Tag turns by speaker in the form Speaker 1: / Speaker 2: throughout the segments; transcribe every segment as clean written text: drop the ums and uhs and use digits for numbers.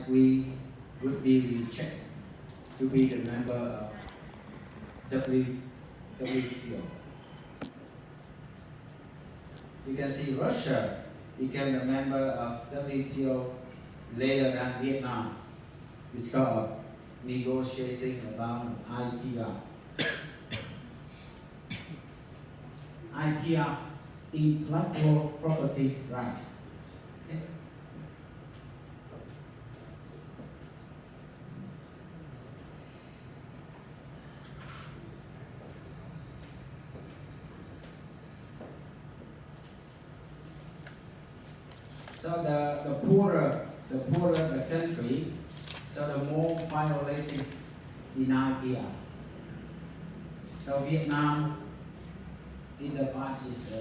Speaker 1: we would be rejected to be the member of WTO. You can see Russia became a member of WTO later than Vietnam because of negotiating about IPR. IPR, intellectual property right. Okay? So the poorer the country, so the more violating in IPR. So Vietnam in the past is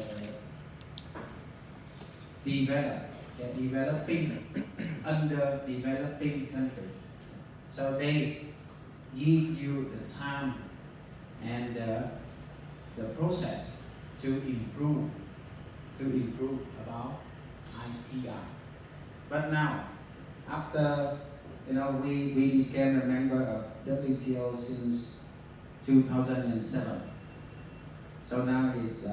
Speaker 1: developing, underdeveloping country. So they give you the time and the process to improve about IPR. But now, after we became a member of WTO since 2007. So now it's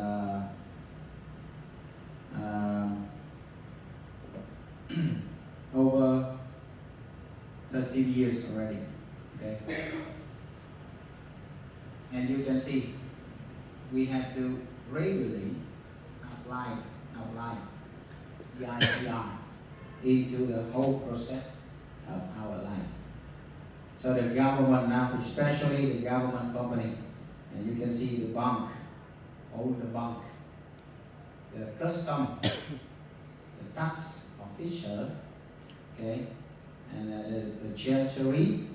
Speaker 1: over 13 years already. Okay, and you can see we have to regularly apply the IPR into the whole process of our life. So the government now, especially the government company, and you can see the bank, all the bank, the custom, the tax official, okay, and the treasury,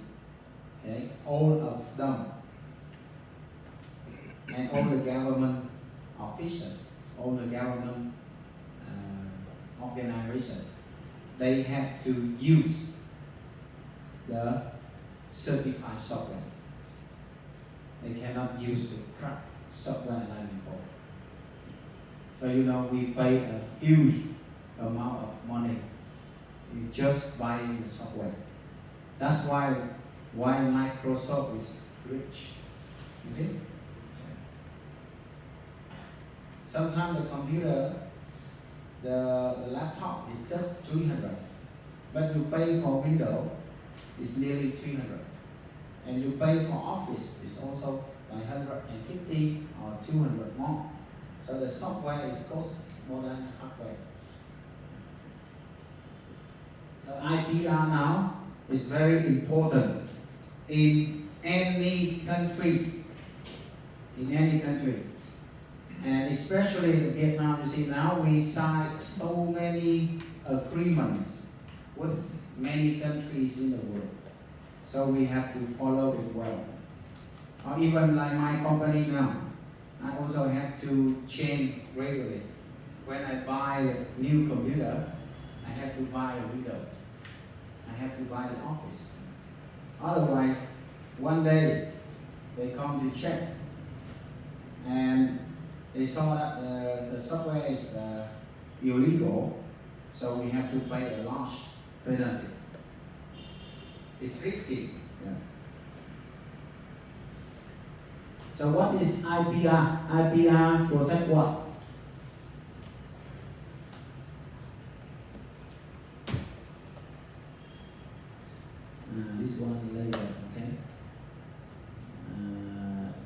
Speaker 1: okay, all of them, and all the government officials, all the government organization, they have to use the certified software. They cannot use the crap software like before. So we pay a huge amount of money in just buying the software. That's why Microsoft is rich. You see? Sometimes the computer, the laptop is just 300, but you pay for Windows, it's nearly 300, and you pay for Office, it's also 150 or 200 more. So the software is cost more than hardware. So IPR now is very important in any country, and especially in Vietnam. You see, now we signed so many agreements with many countries in the world, so we have to follow it well. Or even like my company now, I also have to change regularly. When I buy a new computer, I have to buy a Windows. I have to buy the Office. Otherwise, one day they come to check and they saw that the software is illegal, so we have to pay a large penalty. It's risky. Yeah. So what is IPR? IPR protect what? This one later, okay?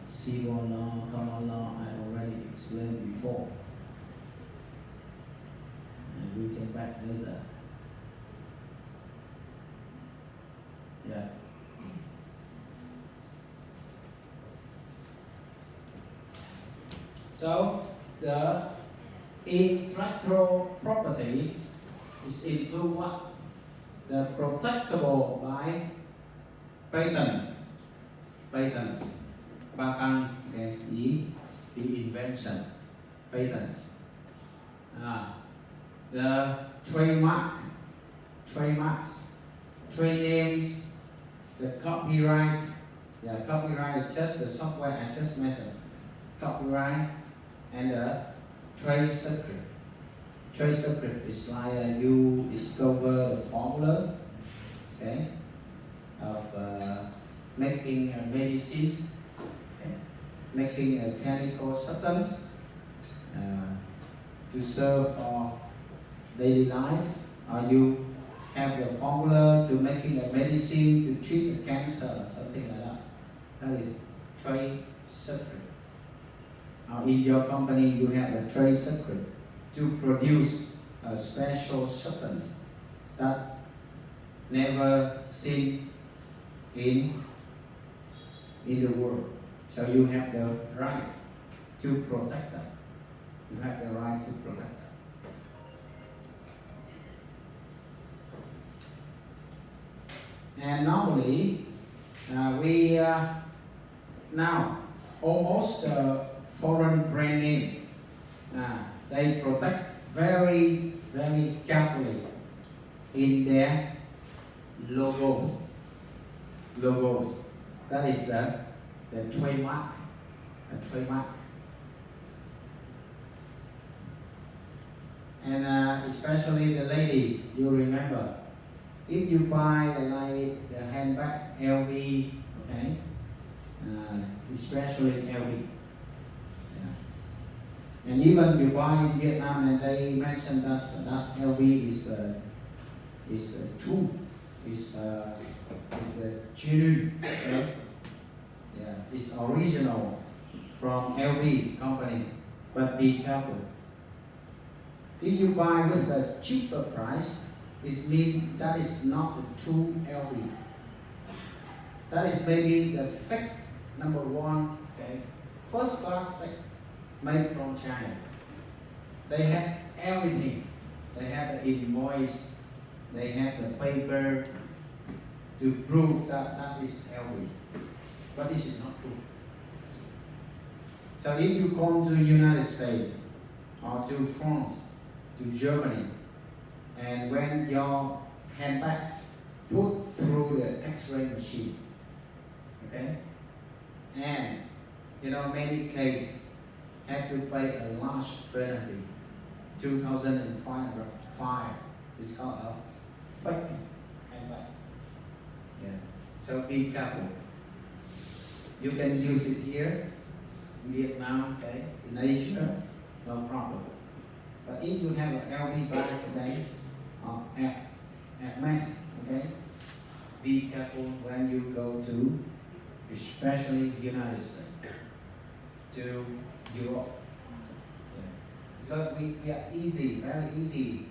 Speaker 1: Civil law, common law, I already explained before. And we come back later. Yeah. So the intellectual property is include what? The protectable by patents. Patent, okay, the invention, patents. The trademarks, trade names, the copyright. Yeah, copyright is just the software I just mentioned. Copyright and the trade secret. Trade secret is like you discover the formula, okay, making medicine, okay? Making chemical substance to serve for daily life, or you have the formula to making a medicine to treat a cancer or something like that. That is trade secret. Or in your company, you have a trade secret to produce a special supplement that never seen in the world. So you have the right to protect that. You have the right to protect that. And normally, we now almost foreign brand name. They protect very, very carefully in their logos. That is the trademark. A trademark. And especially the lady, you remember, if you buy like the handbag LV, okay, especially LV, yeah. And even you buy in Vietnam and they mention that LV is true, is the genuine, okay? Yeah, it's original from LV company, but be careful. If you buy with a cheaper price, it means that is not the true LV. That is maybe the fake number one, okay? First class fake made from China. They have everything. They have the invoice, they have the paper to prove that is LV. But this is not true. So if you come to the United States or to France, to Germany, and when your handbag put through the X-ray machine, okay, and many cases had to pay a large penalty, 2,505. It's called a fake handbag. Yeah. So be careful. You can use it here in Vietnam, okay, in Asia, no problem. But if you have an LV bag, okay, or at mass, okay, be careful when you go to, especially United States, to Europe. Yeah. So we are easy, very easy.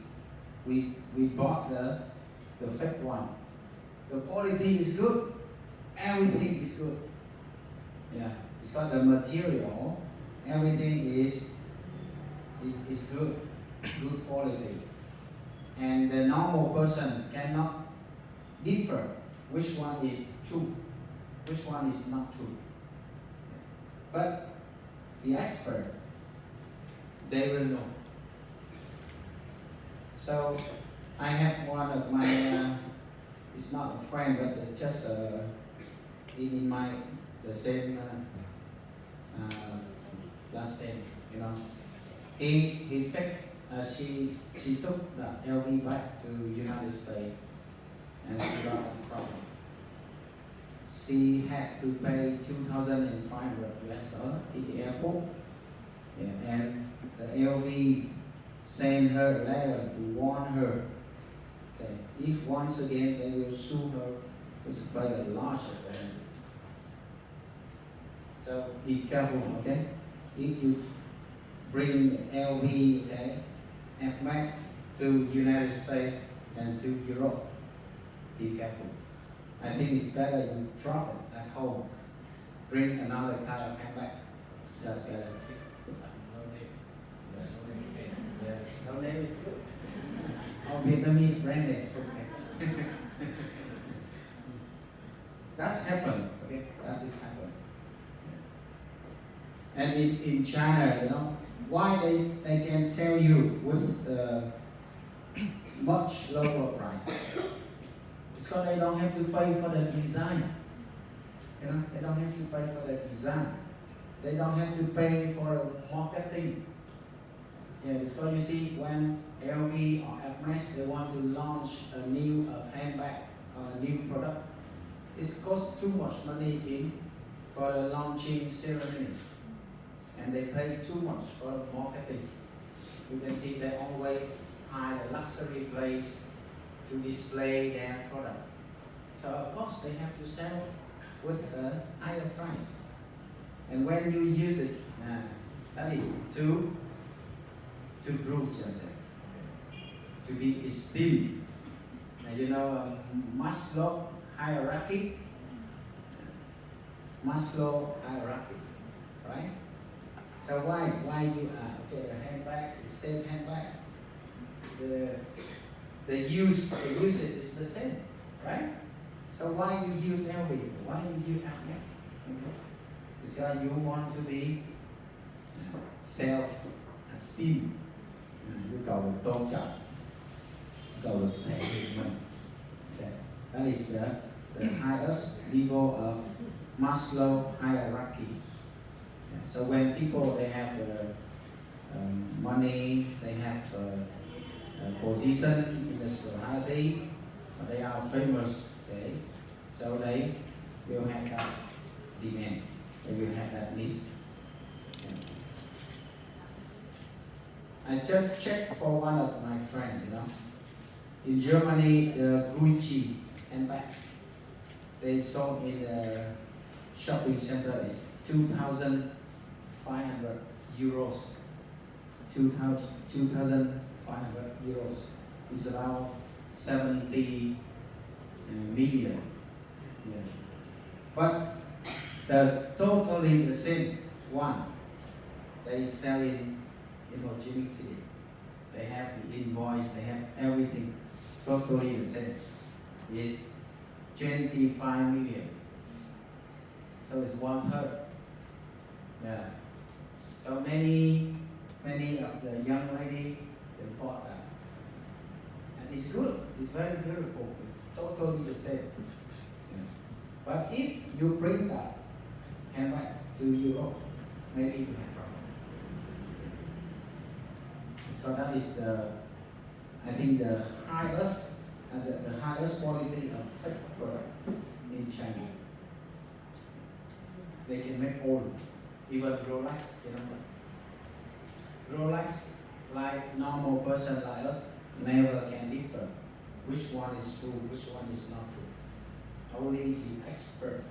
Speaker 1: We bought the fake one. The quality is good. Everything is good. Yeah, it's got the material. Everything is good, good quality. And the normal person cannot differ which one is true, which one is not true. But the expert, they will know. So I have one of my, it's not a friend, but just in the same last name, He she took the LV back to United States and she got a problem. She had to pay $2,500 in the airport. Yeah, and the LV sent her a letter to warn her. Okay, if once again they will sue her, it's by a large amount. So be careful, okay? If you bring LV, okay, Hermes to United States and to Europe, be careful. I think it's better you drop it at home. Bring another kind of handbag. That's better. Yeah, no name is good. Oh, Vietnamese brand name. Okay. That's happened. Okay, that is happened. Yeah. And in China, why they can sell you with much lower price? Because they don't have to pay for the design. They don't have to pay for the design. They don't have to pay for marketing. Yeah, so you see, when LV or Hermes, they want to launch a new handbag or a new product, It costs too much money in for the launching ceremony, and they pay too much for marketing. You can see they always hire a luxury place to display their product. So of course they have to sell with a higher price. And when you use it, that is to prove yourself, to be esteemed. You know Maslow hierarchy, right? So why you the handbags, the same handbag, the usage is the same, right? So why you use LV? Why you use Hermes? It's because you want to be self-esteem. You cầu được tôn trọng, cầu được thể hiện mình. Okay. That is the highest level of Maslow hierarchy. Yeah. So when people they have money, they have a position in the society, they are famous. Okay, so they will have that demand. They will have that needs. Yeah. I just checked for one of my friends. In Germany, the Gucci handbag they sold in the shopping center is 2,500 euros. 2,500 euros. It's about 70 million. Yeah. But the totally the same one, they sell in Ho Chi Minh City. They have the invoice, they have everything, totally the same. It's 25 million. So it's 1/3. Yeah. So many of the young lady they bought that. And it's good, it's very beautiful, it's totally the same. Yeah. But if you bring that handbag to Europe, maybe you have problem. So that is I think the highest quality of fake product in China. They can make all, even Rolex, Rolex, like normal person like us, never can differ which one is true, which one is not true. Only the expert.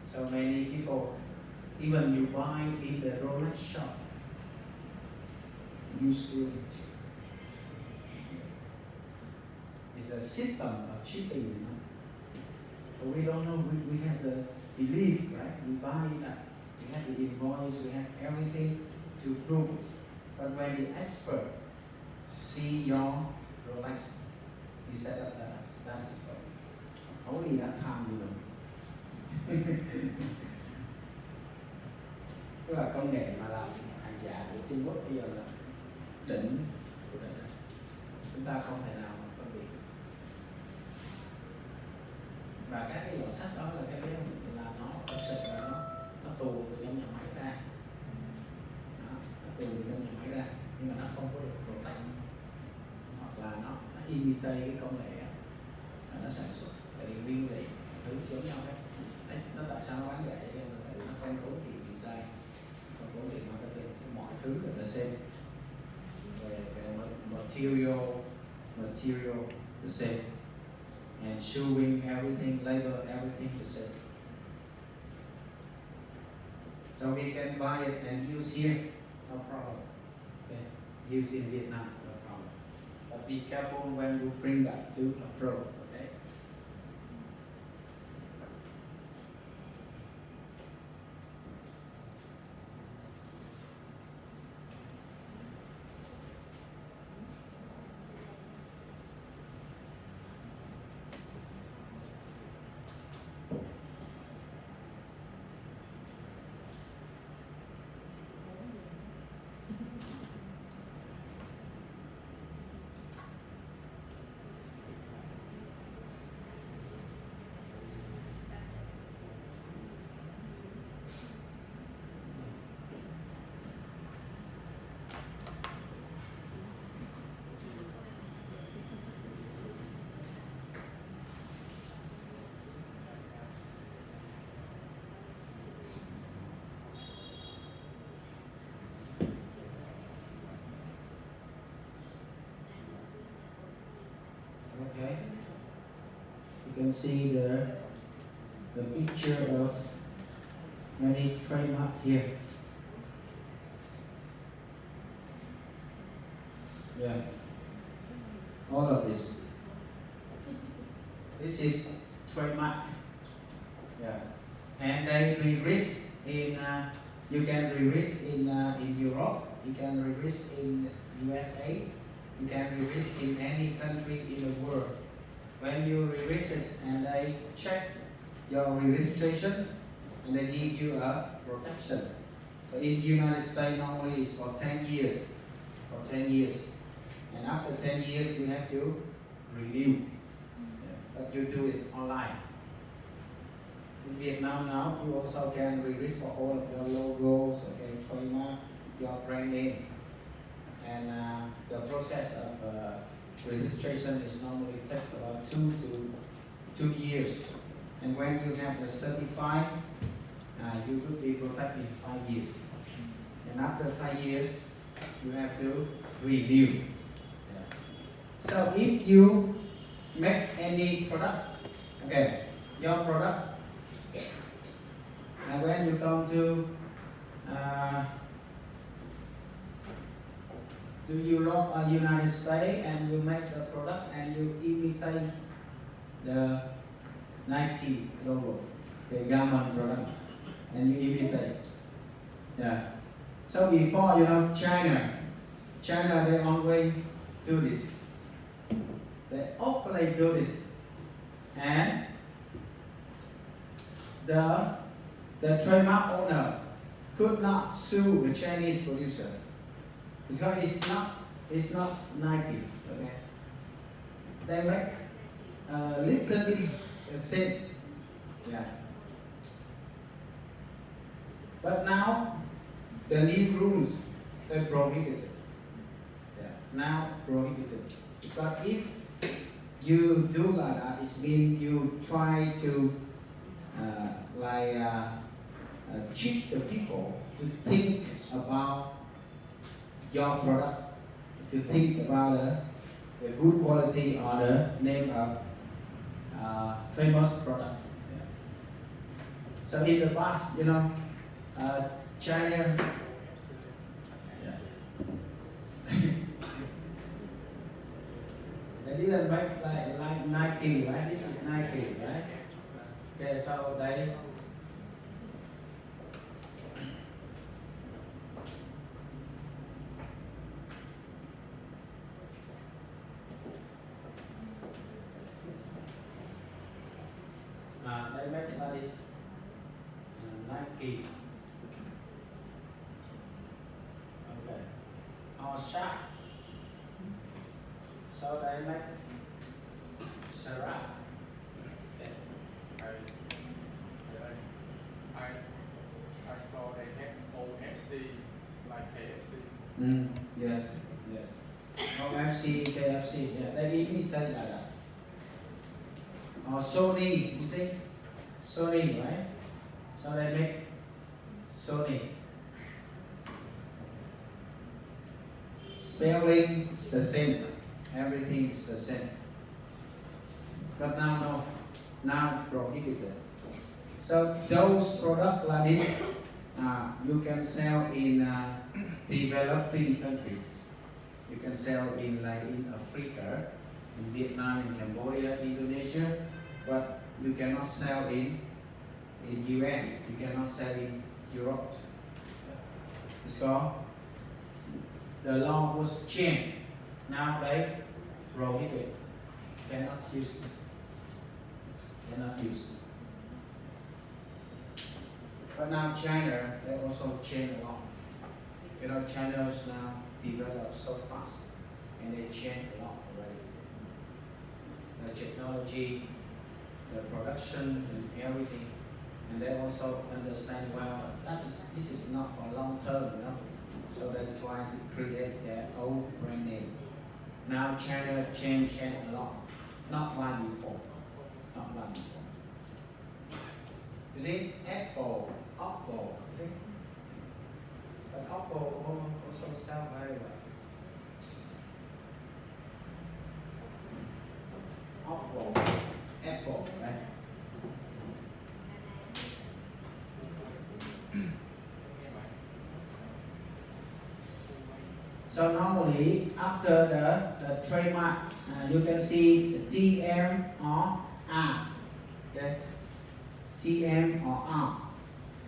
Speaker 1: So many people, even you buy in the Rolex shop, you still it's a system of cheating, But we don't know, we have the belief, right? We buy that. We have the invoice, we have everything to prove it. But when the expert see your Rolex, he said that is only that time, Tức là công nghệ mà làm hàng giả của Trung Quốc bây giờ là đỉnh của đỉnh. Chúng ta không thể nào mà phân biệt. Và các cái giỏ sách đó là cái là nó thật sự là nó tù từ trong nhà máy ra. Nó tù từ trong nhà máy ra, nhưng mà nó không có được protect, hoặc là nó imitate cái công nghệ mà nó sản xuất, tại vì nguyên liệu thứ giống nhau hết. Đấy, nó tại sao nó bán rẻ? Tại vì nó không tốn tiền design, không tốn tiền marketing, mọi thứ là the same. Về material the same, and showing everything, label everything the same. So we can buy it and use here, no problem. Okay, use in Vietnam, no problem. But be careful when you bring that to abroad. Okay. Okay, you can see the picture of many trademark here. Yeah, all of this. This is trademark. Yeah, and they re-risk in. You can re-risk in Europe. You can re-risk in USA. You can re-risk in any country in the world. When you re-risk it and they check your registration and they give you a protection. So in the United States normally it's for 10 years. For 10 years. And after 10 years you have to renew. Yeah. But you do it online. In Vietnam now you also can re-risk for all of your logos, okay, trademark, your brand name. And the process of registration is normally take about 2 years. And when you have the certified, you could be protected in 5 years. And after 5 years, you have to renew. Yeah. So if you make any product, okay, your product, and when you come to Europe or United States and you make the product and you imitate the Nike logo, the Garmin product, and you imitate. Yeah. So before, China they always do this. They openly do this, and the trademark owner could not sue the Chinese producer. So it's not Nike, okay? They make a little bit cent, yeah. But now the new rules they prohibited. Yeah, now prohibited. Because if you do like that, it means you try to cheat the people to think about your product, to think about the good quality or the name of famous product. Yeah. So in the past, China, yeah. They didn't make like Nike, right? This is Nike, right? Okay, so they make it like this, Nike, okay, or Shark. So they make Sarah.
Speaker 2: I saw they have OFC like KFC.
Speaker 1: Yes. OFC, KFC, yeah, they imitate like that. Or Sony, you see? Sony, right? So they make Sony. Spelling is the same. Everything is the same. But now no. Now it's prohibited. So those products like this, you can sell in developing countries. You can sell in Africa, in Vietnam, in Cambodia, Indonesia, but you cannot sell in US. You cannot sell in Europe. So the law was changed. Now they prohibit. Cannot use it. Cannot use it. But now China, they also change a lot. China is now developed so fast, and they change a lot already. The technology, the production, and everything, and they also understand well that this is not for long term, So they try to create their own brand name. Now China changed a lot, not like before, not like before. You see, Apple, Oppo, you see? But Oppo also sell very well. So normally after the trademark, you can see the TM or R. Okay? TM or R.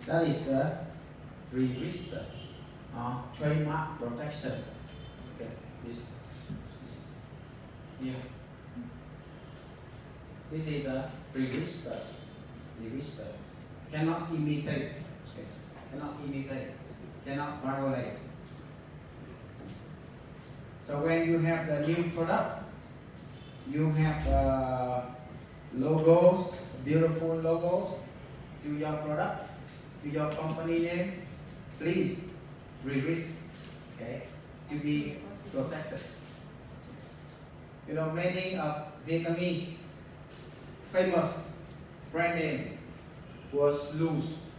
Speaker 1: That is a register or trademark protection. Okay, this here. This is the register. Register. Cannot imitate. Okay. Cannot imitate. Cannot violate. So when you have the new product, you have logos, beautiful logos to your product, to your company name. Please register, okay, to be protected. You know, many of Vietnamese famous brand name was loose.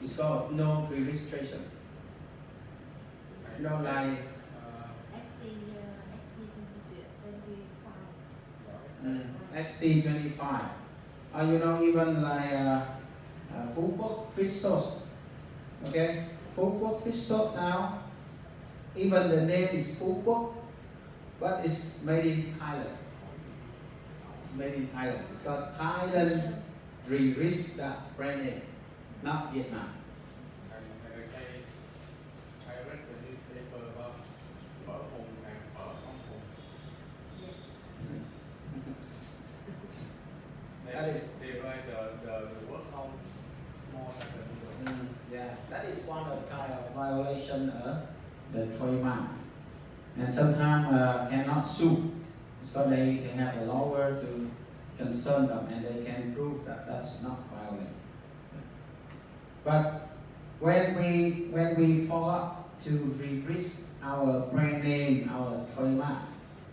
Speaker 1: It's called no registration. You know, like ST25. Or you know, even like Phú Quốc fish sauce. Okay, Phú Quốc fish sauce now, even the name is Phú Quốc, but it's made in Thailand. It's made in Thailand. It's called Thailand Register brand name, not Vietnam.
Speaker 2: And in the case, I read the newspaper about Phở Hùng and Phở Không Hùng.
Speaker 3: Yes.
Speaker 1: That is-
Speaker 2: They write the word home small like the middle.
Speaker 1: Yeah, that is one of kind of violation of the trademark, and sometimes cannot sue. So they have a lawyer to concern them, and they can prove that that's not violent. But when we forgot to register our brand name, our trademark,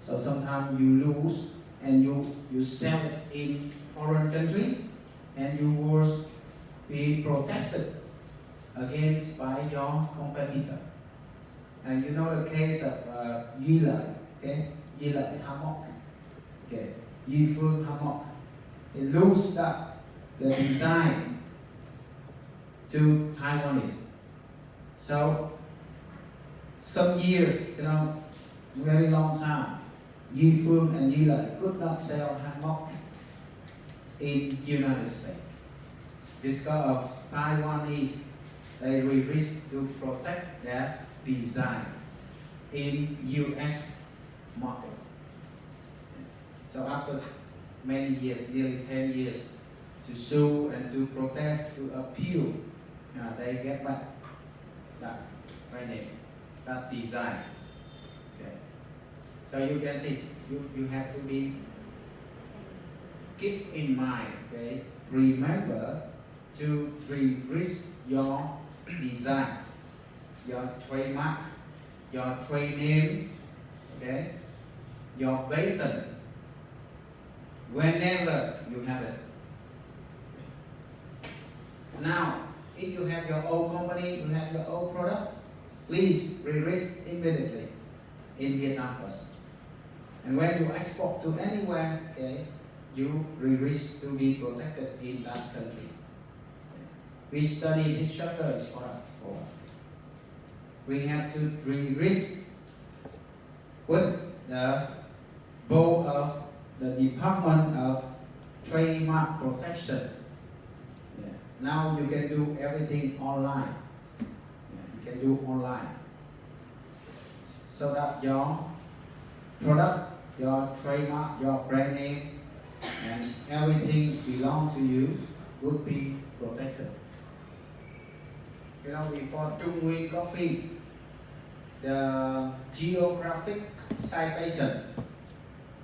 Speaker 1: so sometimes you lose and you sell it in foreign country, and you will be protested against by your competitor. And you know the case of Duy Lợi, okay? Duy Lợi Hammock, okay? Duy Phương Hammock. They lose the design to Taiwanese. So some years, you know, very long time, Duy Phương and Duy Lợi could not sell hammock in United States because of Taiwanese. They risk to protect their design in U.S. market. So after many years, nearly 10 years, to sue and to protest, to appeal, they get back that brand name, that design. Okay. So you can see, you have to be keep in mind, okay? Remember to register your design, your trademark, your trade name, okay? Your patent, whenever you have it. Now, if you have your own company, you have your own product, please register immediately in Vietnam first. And when you export to anywhere, okay, you register to be protected in that country. We study this chapter is for us. We have to register with the board of the Department of Trademark Protection. Yeah. Now you can do everything online. Yeah, you can do online. So that your product, your trademark, your brand name, and everything belong to you would be protected. You know, before Trung Nguyên Coffee, the geographic citation,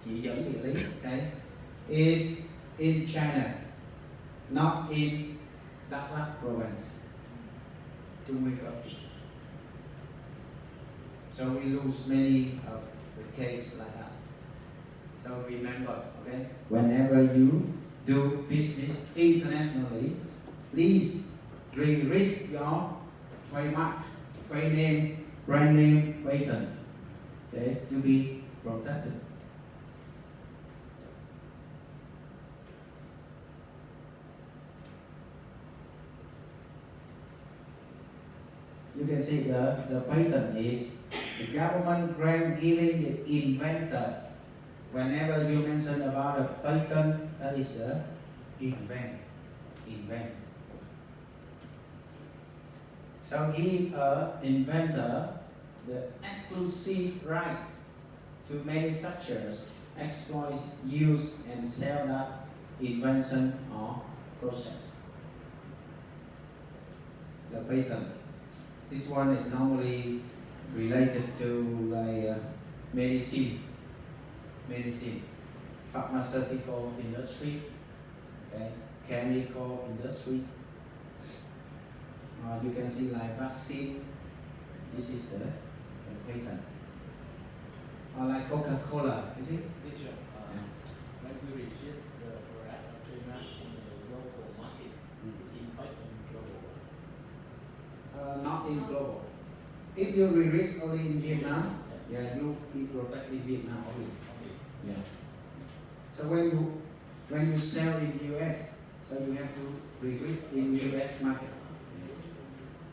Speaker 1: chỉ dẫn địa lý, okay, is in China, not in Đắk Lắk province. Trung Nguyên Coffee. So we lose many of the case like that. So remember, okay, whenever you do business internationally, please register your trademark, trade name, brand name, patent, okay, to be protected. You can see the patent is The government grant giving the inventor. Whenever you mention about a patent, that is the invent. So give a inventor the exclusive right to manufacturers, exploit, use, and sell that invention or process. The patent. This one is normally related to like medicine, pharmaceutical industry, okay, chemical industry. You can see like vaccine. This is the patent. Or like Coca-Cola, you see?
Speaker 3: Teacher, when we register the product or trademark in the local market, is impact on global?
Speaker 1: Not in global. If you release only in Vietnam, yeah, you be protected in Vietnam only.
Speaker 3: Okay.
Speaker 1: Yeah. So when you sell in the US, so you have to release in US market.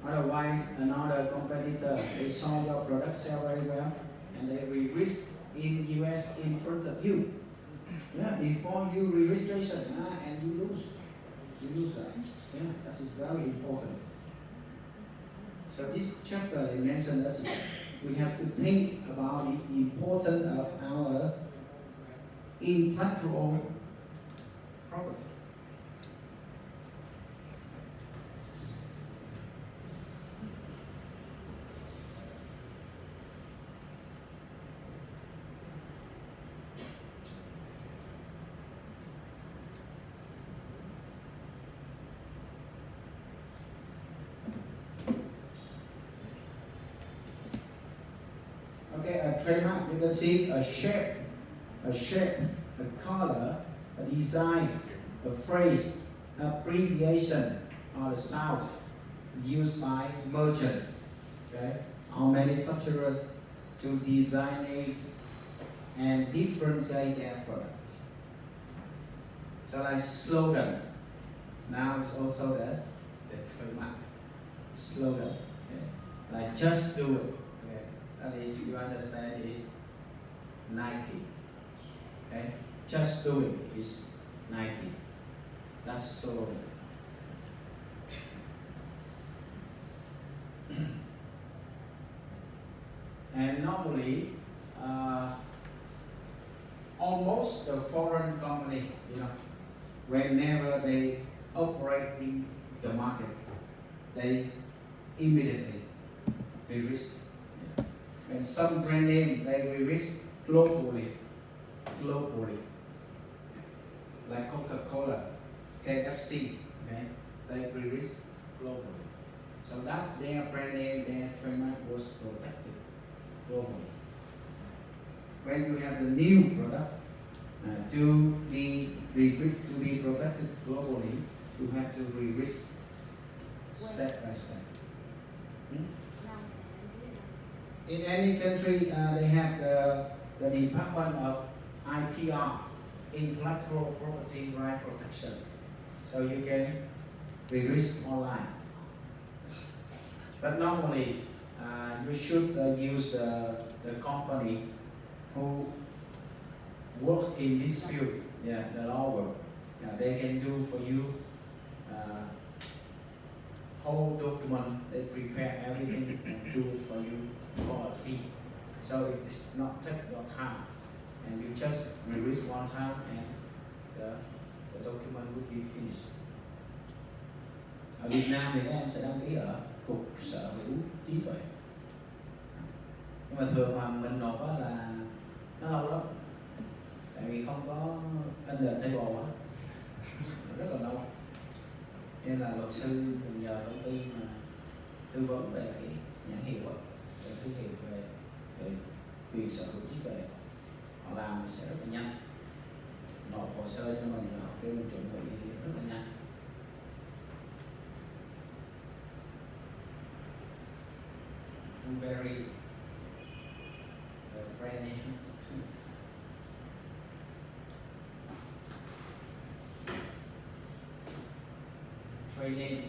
Speaker 1: Otherwise, another competitor, they saw your product sell very well, and they release in US in front of you. Yeah, before you registration, and you lose. You lose that. Yeah, that is very important. So this chapter they mentioned us we have to think about the importance of our intellectual property. Okay, a trademark, you can see a shape, a color, a design, a phrase, abbreviation, or the sound used by merchant, okay, or manufacturers to designate and differentiate their products. So like slogan, now it's also the trademark slogan, okay? Like just do it. That is, you understand, is Nike. Okay? Just do it is Nike. That's slogan. And normally, almost the foreign company, whenever they operate in the market, they immediately risk. And some brand name they release globally, like Coca-Cola, KFC, okay, they release globally. So that's their brand name, their trademark was protected globally. When you have the new product to be protected globally, you have to release step by step. In any country, they have the Department of IPR, Intellectual Property Right Protection. So you can release online. But normally, you should use the company who work in this field, the law work. They can do for you whole document, they prepare everything and do it for you for a fee. So it's not take your time, and you just release one time and the document will be finished. Ở Việt Nam thì các em sẽ đăng ký ở Cục Sở Hữu Trí Tuệ. Nhưng mà thường mà mình nộp là nó lâu lắm, tại vì không có under table á, rất là lâu. Nên là luật sư mình nhờ công ty mà tư vấn về cái nhãn hiệu á, về thương hiệu, về quyền sở hữu trí tuệ, họ làm thì sẽ rất là nhanh, nộp hồ sơ cho mình và họ kêu mình chuẩn bị rất là nhanh. Very brand name. Training.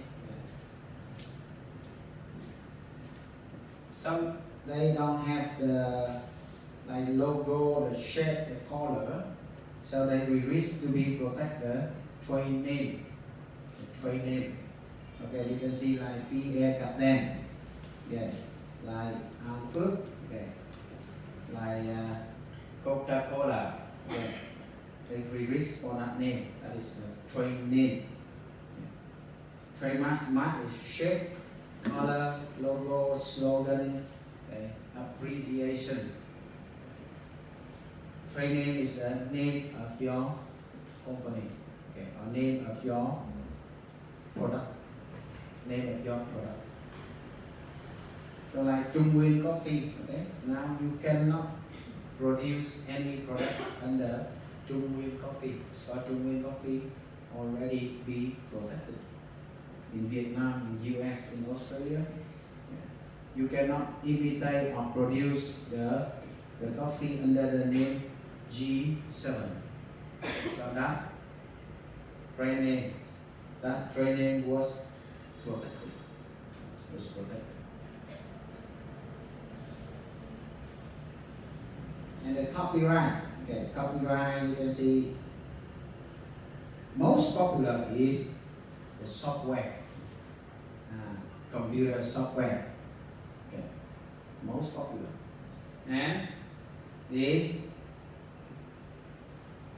Speaker 1: they don't have the like logo, the shape, the color, so they will wish to be protect the train name. The train name. Okay, you can see like Pierre Cardin, yeah, like An Phước, okay, like Coca-Cola, yeah. They will wish for that name. That is the train name. Trademark mark is shape, color, logo, slogan, okay, abbreviation. Trade name is the name of your company, okay, or name of your product. Name of your product. So like Trung Nguyên Coffee, okay, now you cannot produce any product under Trung Nguyên Coffee. So Trung Nguyên Coffee already be protected. In Vietnam, in US, in Australia, yeah. You cannot imitate or produce the coffee under the name G7. So that's brand name. That brand name was protected. And the copyright, okay, copyright you can see most popular is the software. Computer software, okay, most popular, and the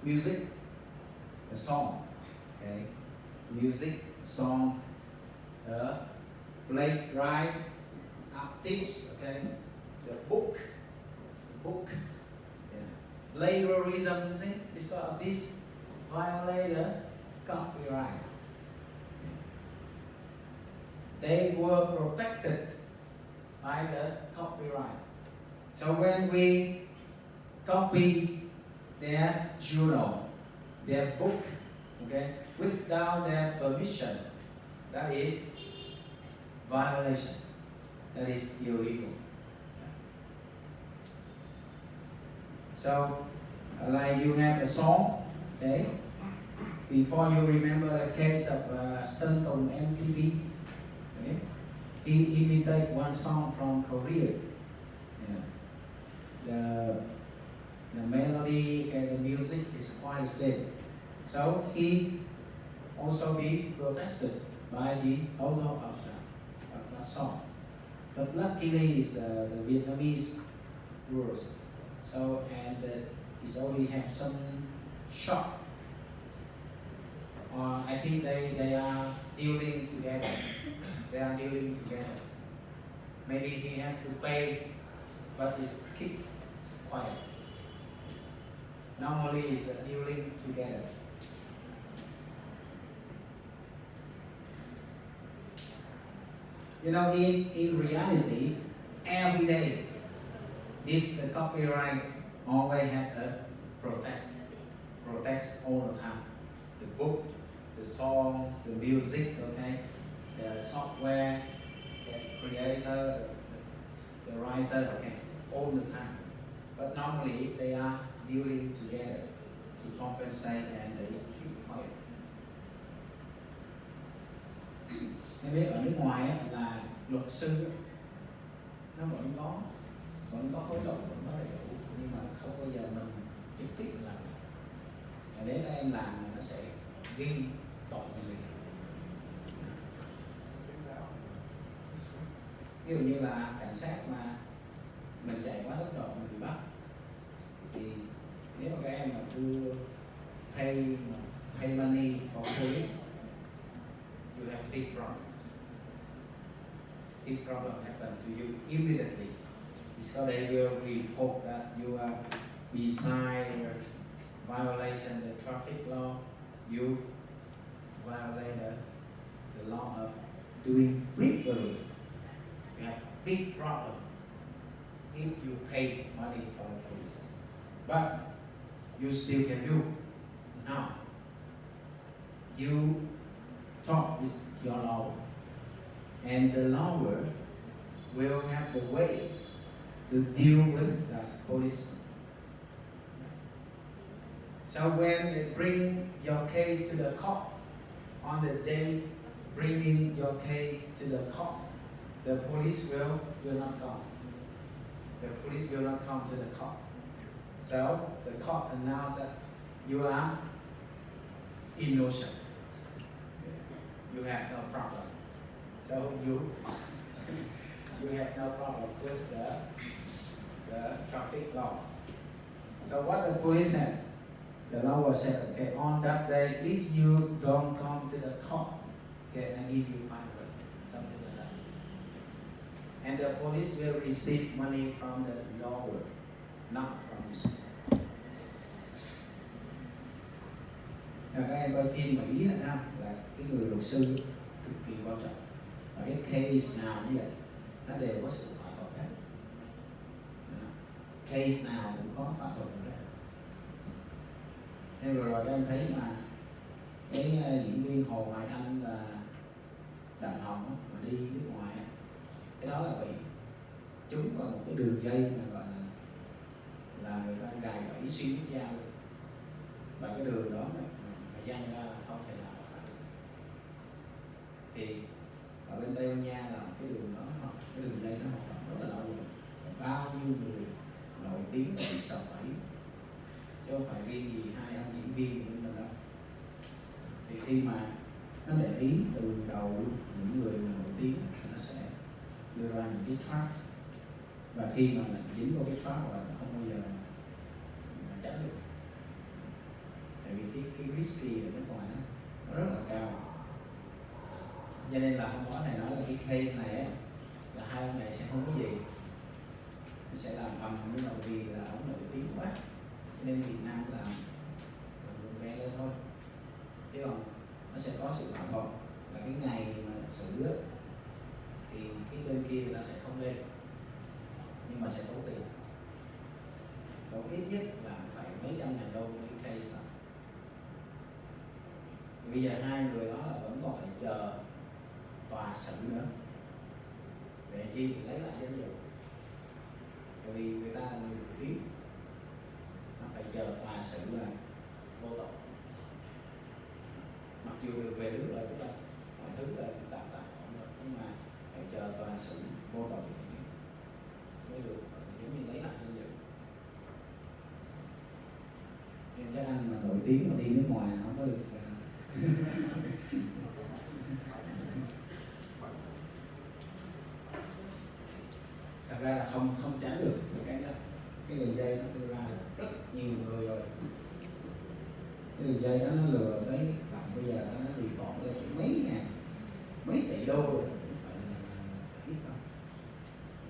Speaker 1: music, the song, okay, music, song, playwright, artist, okay, the book, yeah. Plagiarism, you see, because of this violate the copyright. They were protected by the copyright. So when we copy their journal, their book, okay, without their permission, that is violation. That is illegal. So, like you have a song, okay. Before you remember the case of Sơn Tùng MTV. Okay. He imitated one song from Korea. Yeah. The melody and the music is quite the same. So he also be protested by the owner of that song. But luckily it's the Vietnamese rules. So it's only have some shop. I think they are dealing together. Maybe he has to pay, but it's keep quiet. Normally it's dealing together. You know, in reality, every day, the copyright always have a protest all the time. The book, the song, the music, okay, the software, the creator, the writer, okay, all the time. But normally they are dealing together to compensate and they keep quiet. Em biết ở nước ngoài á, là luật sư á, nó vẫn có hối lộ, vẫn có đầy đủ, nhưng mà không bao giờ mình trực tiếp làm. Nếu em làm nó sẽ ghi tội liền. Ví dụ như là cảnh sát mà mình chạy quá tốc độ mình bị bắt, thì nếu mà các em mà đưa pay money for police, you have big problem. Big problem happen to you immediately. So they will report that you are beside violation the traffic law, you violate the law of doing bribery. You have big problem if you pay money for the police. But you still can do. Now, you talk with your lawyer, and the lawyer will have the way to deal with that police. So when they bring your case to the court, on the day bringing your case to the court, the police will not come. the police will not come to the court. So the court announced that you are innocent. You have no problem. So you have no problem with the traffic law. So what the police said, the lawyer said, okay, on that day, if you don't come to the court, okay, I give you 500, something like that. And the police will receive money from the lawyer, not from you. Các em coi phim Mỹ là sao? Là cái người luật sư cực kỳ quan trọng. Và cái case nào cũng vậy, nó đều có sự thỏa thuận hết. Case nào cũng có thỏa thuận hết. Thế vừa rồi các em thấy mà cái diễn viên Hồ Hoài Anh và Đặng Hồng á, mà đi nước ngoài á, cái đó là bị trúng vào một cái đường dây mà gọi là người ta gài bẫy xuyên quốc gia luôn. Và cái đường đó mà dăng ra là không thể nào phá được. Thì ở bên Tây Ban Nha là cái đường đó, cái đường dây nó hoạt động rất là lâu rồi. Và bao nhiêu người nổi tiếng bị sập bẫy, chứ không phải riêng gì hai ông diễn viên của mình đâu. Thì khi mà nó để ý từ đầu những người nổi tiếng, nó sẽ đưa ra những cái trap, và khi mà mình dính vào cái trap là không bao giờ mà tránh được. Tại vì cái risky ở bên ngoài nó rất là cao. Cho nên là hôm đó thầy nói là cái case này á, là hai ông này sẽ không có gì, nó sẽ làm ầm, nhưng mà vì là ông nổi tiếng quá cho nên Việt Nam làm buồn vé lên thôi. Chứ còn nó sẽ có sự thỏa thuận là cái ngày mà xử á, thì cái bên kia người ta sẽ không lên, nhưng mà sẽ tốn tiền, tốn ít nhất là phải mấy trăm ngàn đô cái case này. Thì bây giờ hai người đó là vẫn còn phải chờ tòa xử nữa, để chi lấy lại danh dự. Bởi vì người ta là người nổi tiếng, nó phải chờ tòa xử là vô tội. Mặc dù được về nước rồi, tức là mọi thứ là tạm ổn rồi, nhưng mà phải chờ tòa xử vô tội mới được, giống như lấy lại danh dự. Nên các anh mà nổi tiếng mà đi nước ngoài là không có được. Thật ra là không tránh được cái đường dây nó đưa ra là rất nhiều người rồi. Cái đường dây đó nó lừa tới tầm bây giờ nó report lên mấy ngàn, mấy tỷ đô rồi, không phải là ít đâu.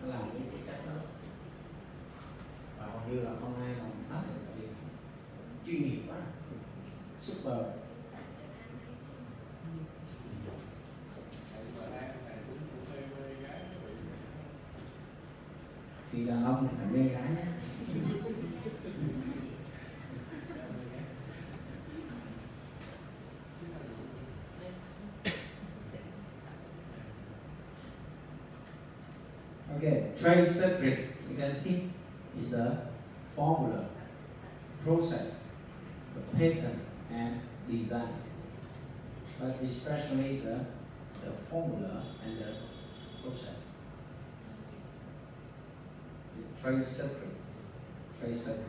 Speaker 1: Nó làm những cái cách đó và hầu như là không ai làm phát được, tại vì chuyên nghiệp quá, super. Thì đàn ông thì phải mê gái nhé. Okay, trade secret, you can see, is a formula, process, the pattern and designs, but especially the formula and the process. The trade secret, trade secret.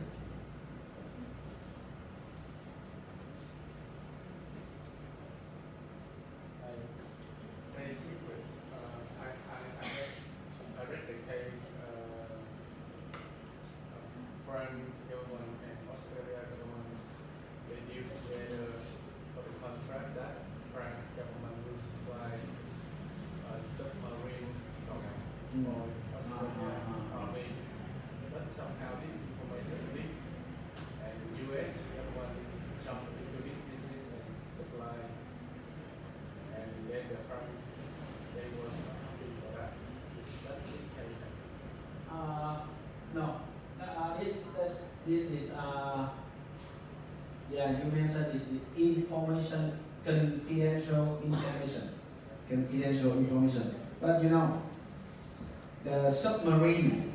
Speaker 2: Many secrets. I read the case. France government and Australia government, they deal together for the contract that France government will supply submarine for Australia army. But somehow this information leaked, and US government jumped into this business and supply. And then the France, they was not happy for that. Is that this case?
Speaker 1: No. This is yeah, you mentioned is the information, confidential information. But you know, the submarine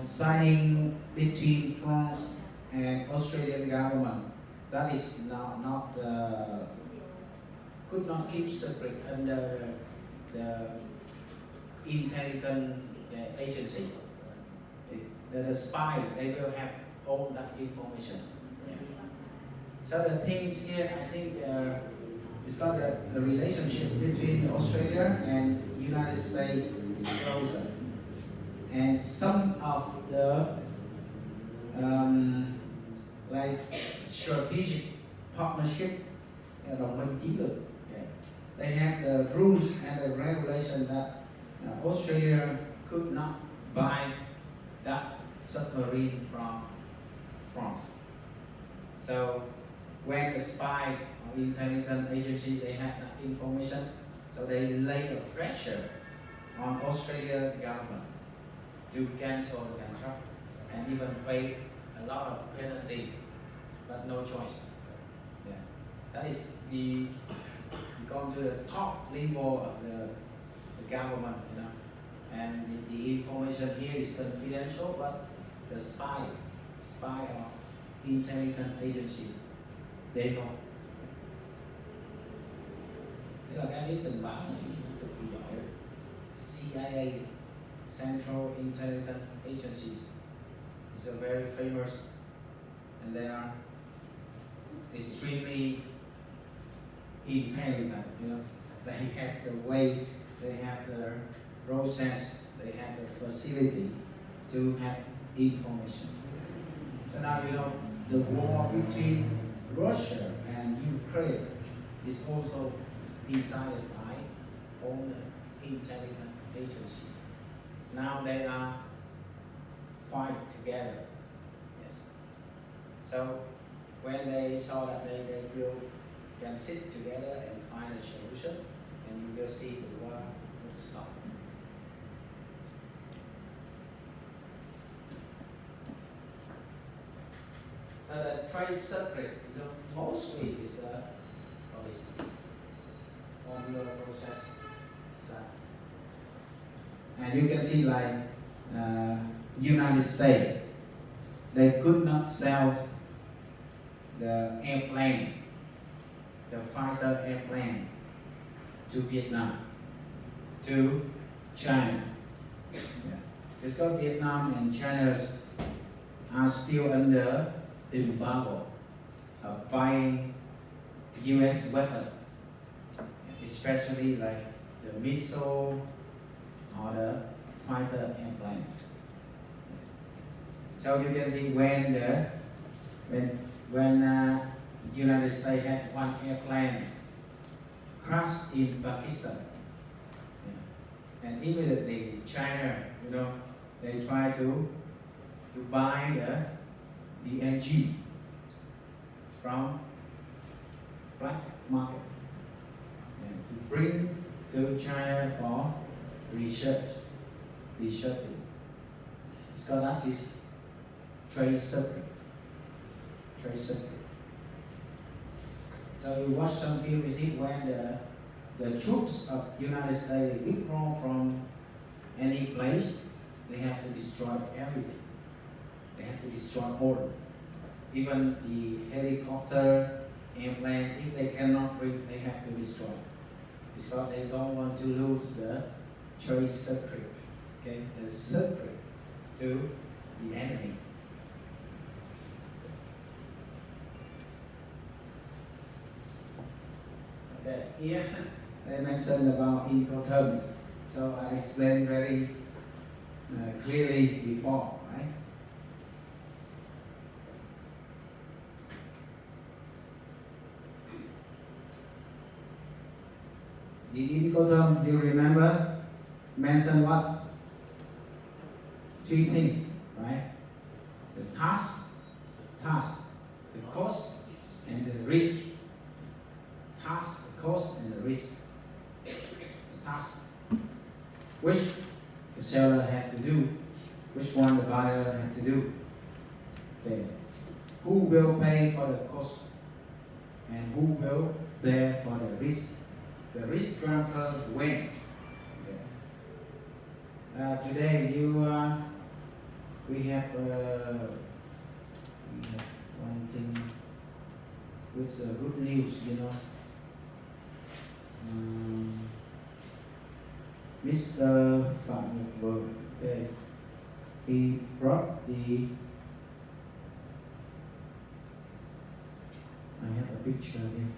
Speaker 1: signing between France and Australian government, that is not could not keep secret under the intelligence agency. the spy, they will have all that information. Yeah. So the things here, I think it's got the relationship between Australia and United States is closer. And some of the like strategic partnership, đồng minh chiến lược, okay. They have the rules and the regulation that Australia could not buy that submarine from France. So when the spy or intelligence agency they had that information, so they lay a pressure on Australia government to cancel the contract and even pay a lot of penalty, but no choice. Yeah, that is the gone to the top level of the government, you know, and the information here is confidential, but the spy or intelligence agency, they know. Tức là cái biết tình báo này nó cực kỳ giỏi. CIA, Central Intelligence Agencies, is a very famous, and they are extremely intelligent. You know, they have the way, they have the process, they have the facility to have information. So now you know the war between Russia and Ukraine is also decided by all the intelligence agencies. Now they are fight together. Yes. So when they saw that they will can sit together and find a solution, and you will see the war will stop. So the trade secret, you know, mostly is the policy, formula process. And you can see like United States, they could not sell the airplane, the fighter airplane, to Vietnam, to China. Yeah. Because Vietnam and China are still under embargo of buying US weapons, especially like the missile or the fighter airplane. So you can see when United States had one airplane crashed in Pakistan, and immediately China, you know, they try to buy the engine from black market and to bring to China for researching. So that is trade secret. So you watch some film, you see when the troops of United States withdraw from any place, they have to destroy everything. They have to destroy all. Even the helicopter, airplane, if they cannot bring, they have to destroy. Because they don't want to lose the trade secret, okay, the secret to the enemy. Okay, here they mentioned about Incoterms, so I explained very clearly before, right? The Incoterm, you remember, mentioned what? Three things, right? The task, the cost, and the risk. Task, the cost, and the risk. The task, which the seller had to do, which one the buyer had to do. Okay. Who will pay for the cost, and who will bear for the risk? The risk transfer when. Okay. Today we have one thing with good news, you know. Mr. Phạm Nhật Vượng, okay. he brought the. I have a picture here.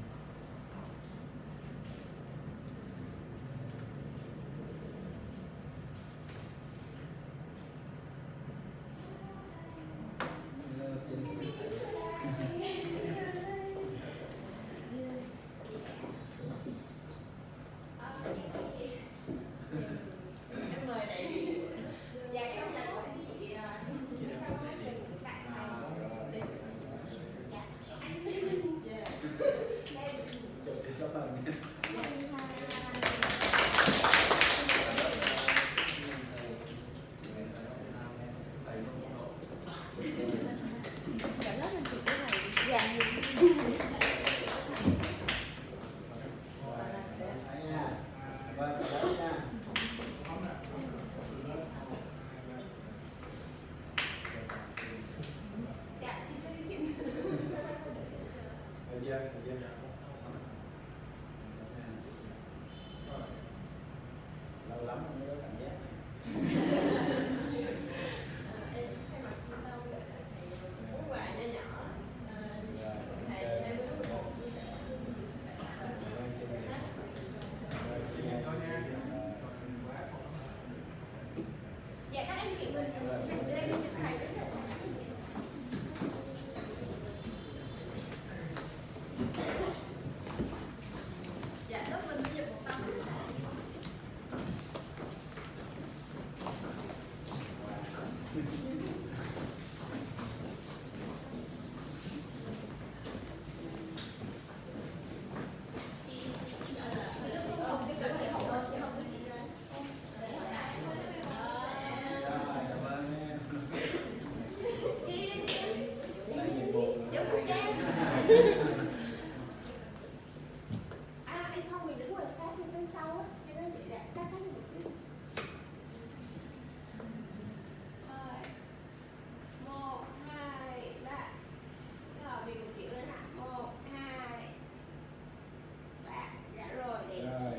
Speaker 4: Em mời đại diện. Dạ không là có gì
Speaker 3: Chị đang có đại diện.
Speaker 4: dạ anh
Speaker 3: Chụp thì có bằng.
Speaker 4: cả lớp mình chụp cái này dạ
Speaker 3: Đấy nha. Vâng, đấy nha.
Speaker 4: dạ thì nó đi chừng
Speaker 3: Thời gian. Lâu lắm mới có cảm giác này.
Speaker 4: em thay mặt trung tâm gọi là thầy món quà nho nhỏ thầy
Speaker 3: Rồi,
Speaker 4: 20/11 như thế dạ các anh chị mình lên chụp thầy rất là dạ lớp mình chụp một tấm anh không mình đứng ngoài sát bên sân sau á cho nên chị đặt sát hết một chút rồi 1, 2, 3 rồi mình một kiểu nữa nè 1, 2, 3 dạ rồi đẹp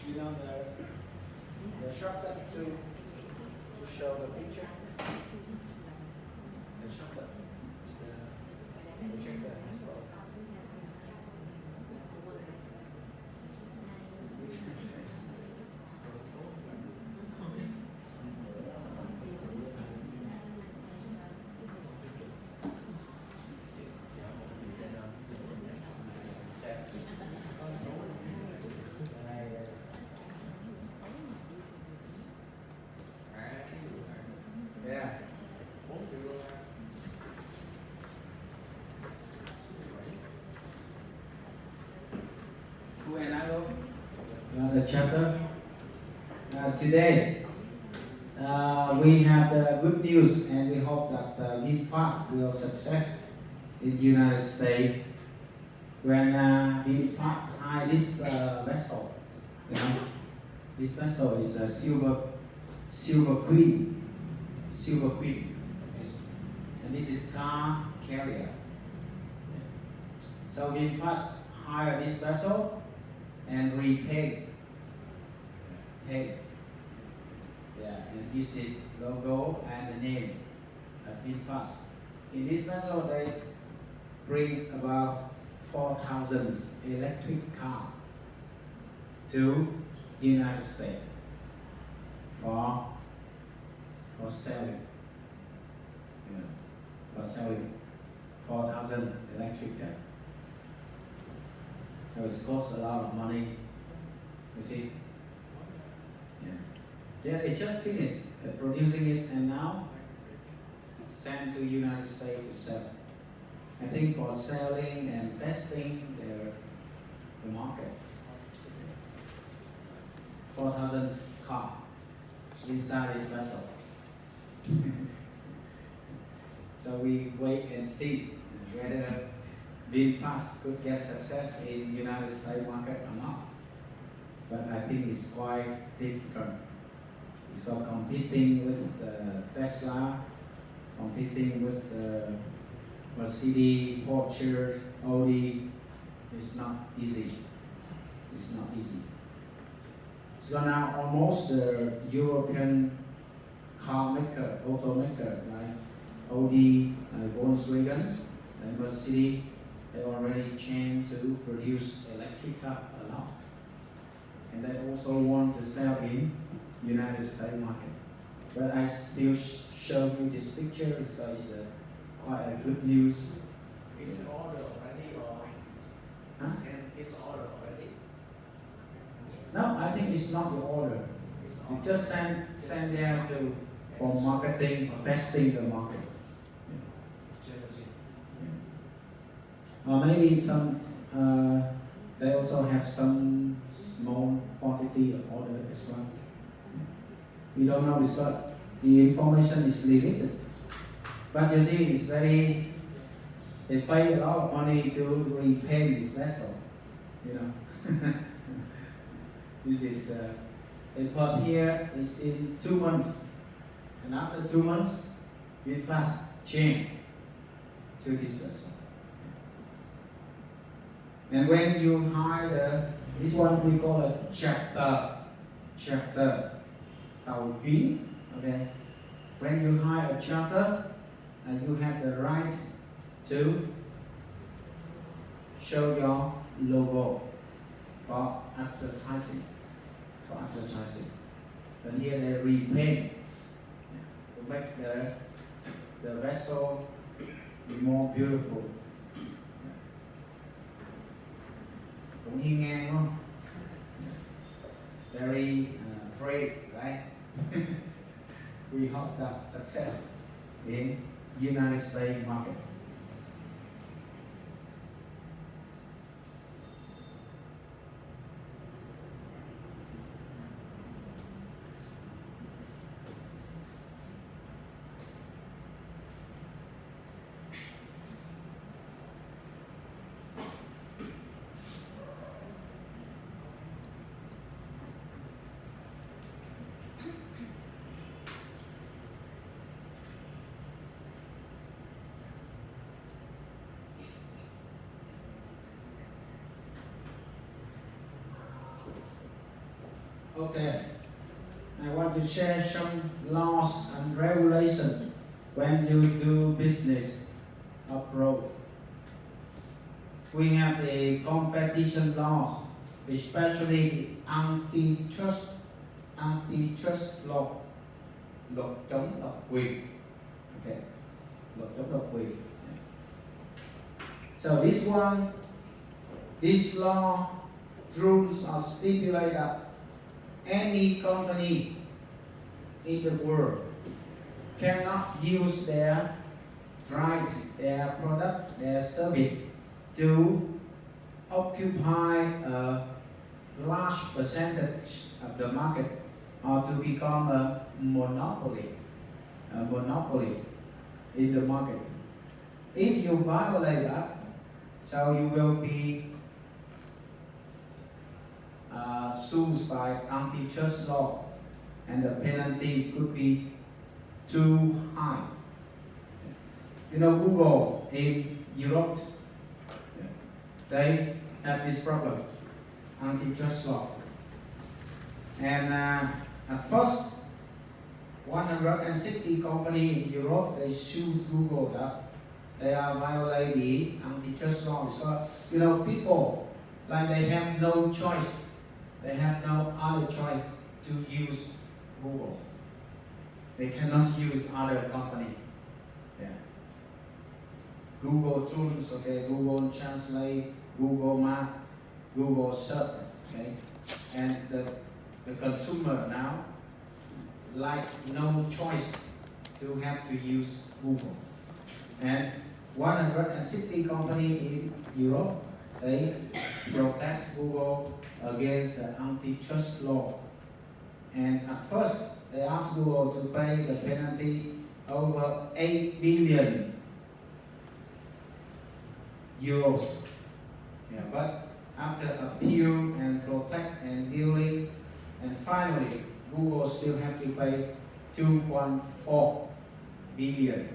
Speaker 1: You know the shortcut to show the picture. The shortcut. Check that as well. charter. Today, we have the good news, and we hope that VinFast will success in the United States. When VinFast hire this vessel, you know, this vessel is a Silver Queen, Yes. And this is car carrier. So VinFast hire this vessel and repay. Yeah, and this is logo and the name of VinFast. In this vessel, they bring about 4,000 electric cars to United States for selling. Yeah, for selling 4,000 electric cars. So it costs a lot of money. You see? Yeah, they just finished producing it and now sent to United States to sell. I think for selling and testing the market. 4,000 cars inside this vessel. So we wait and see whether VinFast could get success in United States market or not. But I think it's quite difficult. It's not competing with Tesla, competing with Mercedes, Porsche, Audi. It's not easy. It's not easy. So now almost the European car maker, automaker like Audi, Volkswagen, and Mercedes, they already changed to produce electric car a lot. And they also want to sell in United States market. But I still show you this picture, so it's quite a good news.
Speaker 3: It's order already or
Speaker 1: Huh?
Speaker 3: it's order already?
Speaker 1: No, I think it's not the order.
Speaker 3: It's
Speaker 1: You
Speaker 3: order.
Speaker 1: just send there for marketing or testing the market. Or maybe some they also have some small quantity of order as well. We don't know this, but the information is limited. But you see, it's very. They pay a lot of money to repaint this vessel. You know, this is they put here is in 2 months, and after 2 months, VinFast change to this vessel. And when you hire this one we call a charter, tàu chuyến, okay? When you hire a charter, you have the right to show your logo for advertising. But here they repaint to make the vessel more beautiful. Cũng hiên ngang đúng không? Very great, right? We hope that success in United States market. Okay, I want to share some laws and regulations when you do business abroad. We have the competition laws, especially the antitrust law, luật chống độc quyền. Okay, luật chống độc quyền. So this law rules are stipulate that any company in the world cannot use their right, their product, their service to occupy a large percentage of the market or to become a monopoly in the market. If you violate that, so you will be sued by antitrust law, and the penalties could be too high. You know, Google in Europe, they have this problem, antitrust law. And at first, 160 companies in Europe, they sued Google that they are violating antitrust law. So, you know, people, like they have no choice. They have no other choice to use Google. They cannot use other company. Yeah. Google Tools, okay, Google Translate, Google Map, Google Search, okay, and the consumer now like no choice to have to use Google. And 160 companies in Europe, they protest Google against the antitrust law. And at first, they asked Google to pay the penalty over 8 billion euros. Yeah, but after appeal and protest and dealing, and finally, Google still have to pay 2.4 billion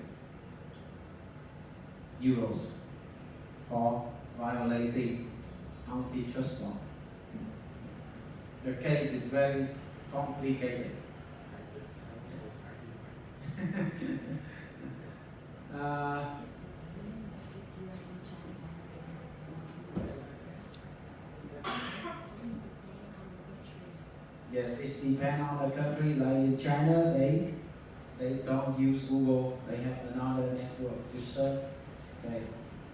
Speaker 1: euros for violating antitrust law. The case is very complicated. Yes, it depends on the country. Like in China, they don't use Google. They have another network to search. Okay,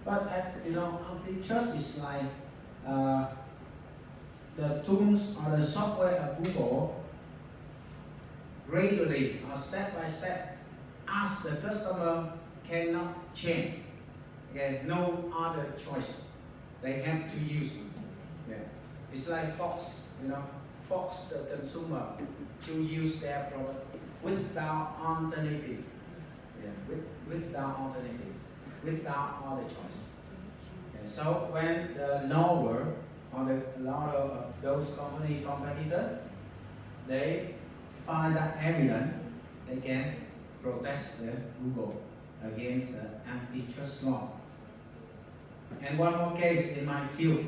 Speaker 1: but you know, antitrust is like the tools or the software of Google gradually or step by step, as the customer cannot change. Okay, no other choice. They have to use it. Yeah, it's like Fox, you know. Force the consumer to use their product without alternative. Yeah, without alternative, without other choice. Okay, so when the lower or the lot of those competitors, they find that evidence, they can protest the Google against the antitrust law. And one more case in my field,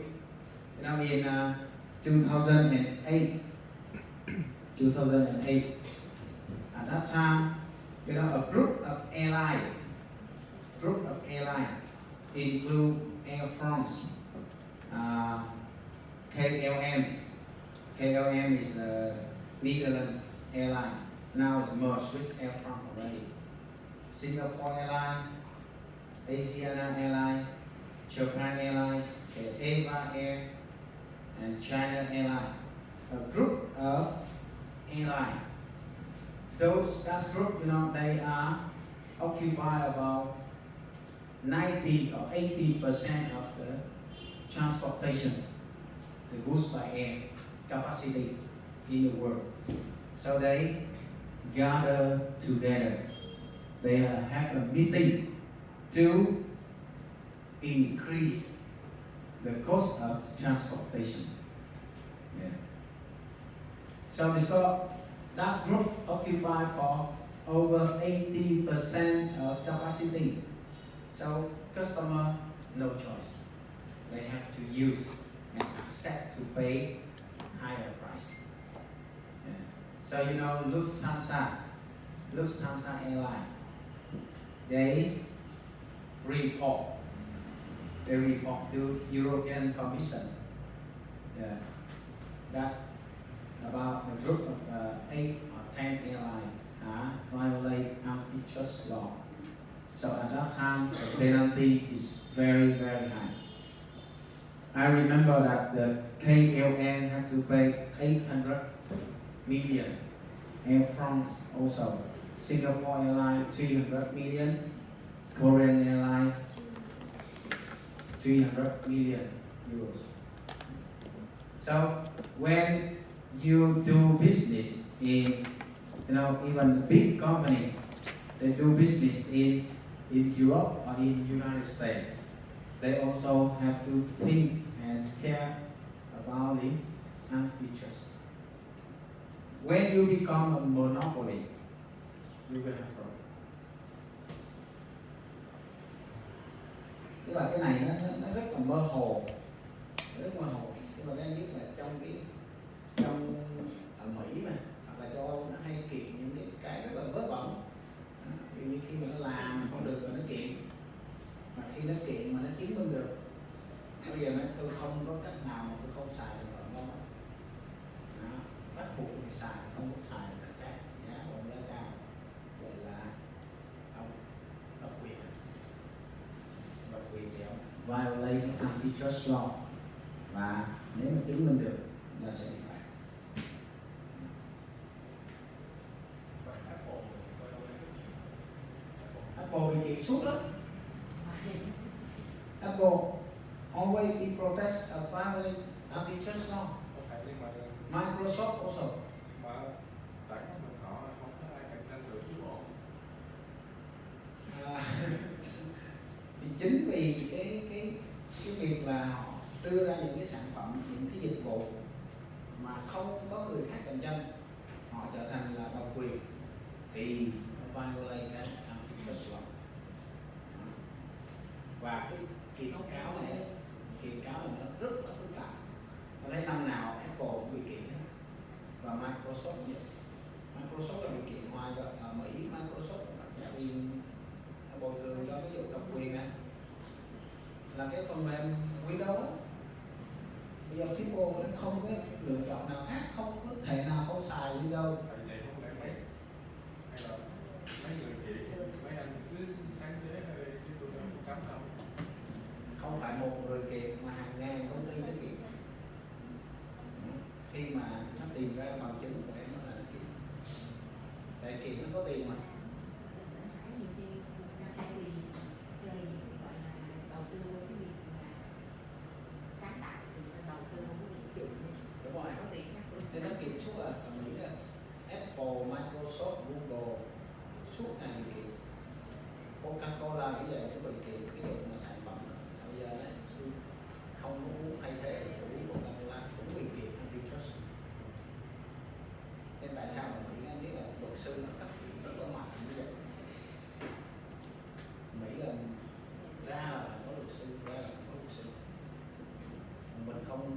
Speaker 1: you know, in 2008, at that time, you know, a group of airlines include Air France, KLM is a Netherlands airline, now it's merged with Air France already. Singapore Airlines, Asiana Airlines, Japan Airlines, Eva Air, and China Airlines, a group of airlines. That group, you know, they are occupy about 90 or 80% of the transportation, the goods by air capacity in the world. So they gather together. They have a meeting to increase the cost of transportation. Yeah. So because that group occupy for over 80% of capacity. So customer no choice. They have to use and accept to pay higher price. Yeah. So you know Lufthansa airline, they report to European Commission, yeah, that about a group of 8 or 10 airlines violate antitrust law. So at that time, the penalty is very, very high. I remember that the KLM had to pay 800 million. Air France also. Singapore Airlines 300 million. Korean Airlines 300 million euros. So when you do business in, even big company, they do business in Europe or in United States, they also have to think and care about the antitrust. When you become a monopoly, you will have problem. Tức là cái này nó rất là mơ hồ, rất mơ hồ. Nhưng mà các anh biết là trong ở Mỹ này hoặc là châu Âu nó hay kiện những cái rất là vớ vẩn. Ví dụ như khi mà nó làm không được rồi nó kiện, mà khi nó kiện mà nó chứng minh được, bây giờ nói tôi không có cách nào mà tôi không xài sản phẩm đó, bắt buộc phải xài, không có xài được khác, giá còn giá cao, vậy là ông độc quyền thì ông violate antitrust law, và nếu mà chứng minh được là sẽ bị phạt. Apple bị kiện suốt lắm. Apple always be protest of violate antitrust law.
Speaker 2: Có phải nhưng mà
Speaker 1: Microsoft also.
Speaker 2: mà tại mình họ không có ai cạnh tranh được với bộ.
Speaker 1: Thì chính vì cái việc là họ đưa ra những cái sản phẩm, những cái dịch vụ mà không có người khác cạnh tranh, họ trở thành là độc quyền, thì violate cái antitrust law. Và cái kiện cáo này nó rất là phức tạp. Tôi thấy năm nào Apple cũng bị kiện hết, và Microsoft cũng vậy. Microsoft là bị kiện hoài rồi. Ở Mỹ Microsoft phải trả tiền bồi thường cho cái vụ độc quyền này, là cái phần mềm Windows. Bây giờ Apple nó không có lựa chọn nào khác, không có thể nào không xài Windows.
Speaker 2: Tại vậy không lẽ mấy hay là mấy người chị mấy anh cứ sáng chế thôi chứ tôi đâu có cấm đâu.
Speaker 1: Không phải một người kiện mà hàng ngàn công ty nó kiện. Khi mà nó tìm ra bằng chứng của em nó là nó kiện. Tại kiện nó có tiền mà. Đúng rồi. Nên nó kiện suốt ở Mỹ đó. Apple, Microsoft, Google suốt ngày bị kiện. Coca-Cola bây giờ cũng bị kiện cái vụ mà sản phẩm bây giờ đấy không có muốn thay thế để uống Coca-Cola cũng bị kiện antitrust. Nên tại sao mà Mỹ anh biết là luật sư nó phát triển rất là mạnh như vậy. Mỹ là ra là có luật sư, ra là có luật sư. Mình không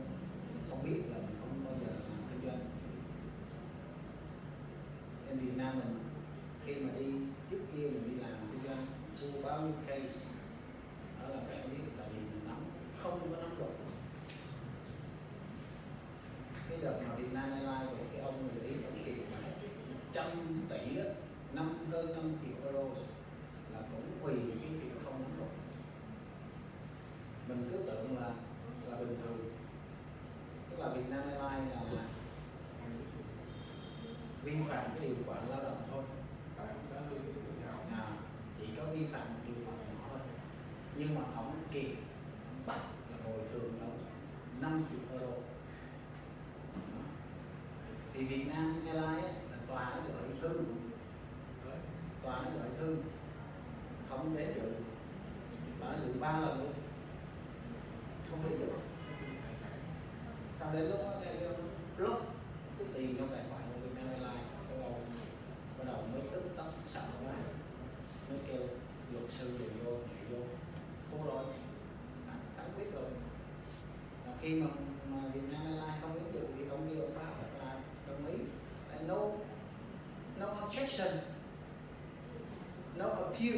Speaker 1: biết là mình không bao giờ làm kinh doanh. Nên Việt Nam mình khi mà đi trước kia mình đi làm kinh doanh mua bao nhiêu case, đó là các em biết tại vì mình không có nắm luật. Cái đợt mà Việt Nam Airlines của cái ông người Ý ông kiện mà 100 tỷ đó, hơn 5 triệu euro là cũng vì cái việc không nắm luật. Mình cứ tưởng là bình thường, tức là Việt Nam Airlines là vi phạm cái điều khoản lao động thôi.
Speaker 2: Tại ông đã lương sự nhau.
Speaker 1: Chỉ có vi phạm một điều khoản nhỏ thôi, nhưng mà ông kiện bắt là bồi thường đâu 5 triệu euro. Thì Việt Nam Airlines là tòa nó gửi thư không đến dự, tòa nó gửi 3 lần luôn không đến dự. Sau đến lúc đó cái block cái tiền trong tài khoản của Việt Nam Airlines, bắt đầu mới tức tốc sợ quá, mới kêu luật sư về vô nhảy vô thua rồi, phán quyết rồi. Và khi mà Việt Nam Airlines không đến dự thì ông kia ông báo là đồng ý, no objection, no appeal,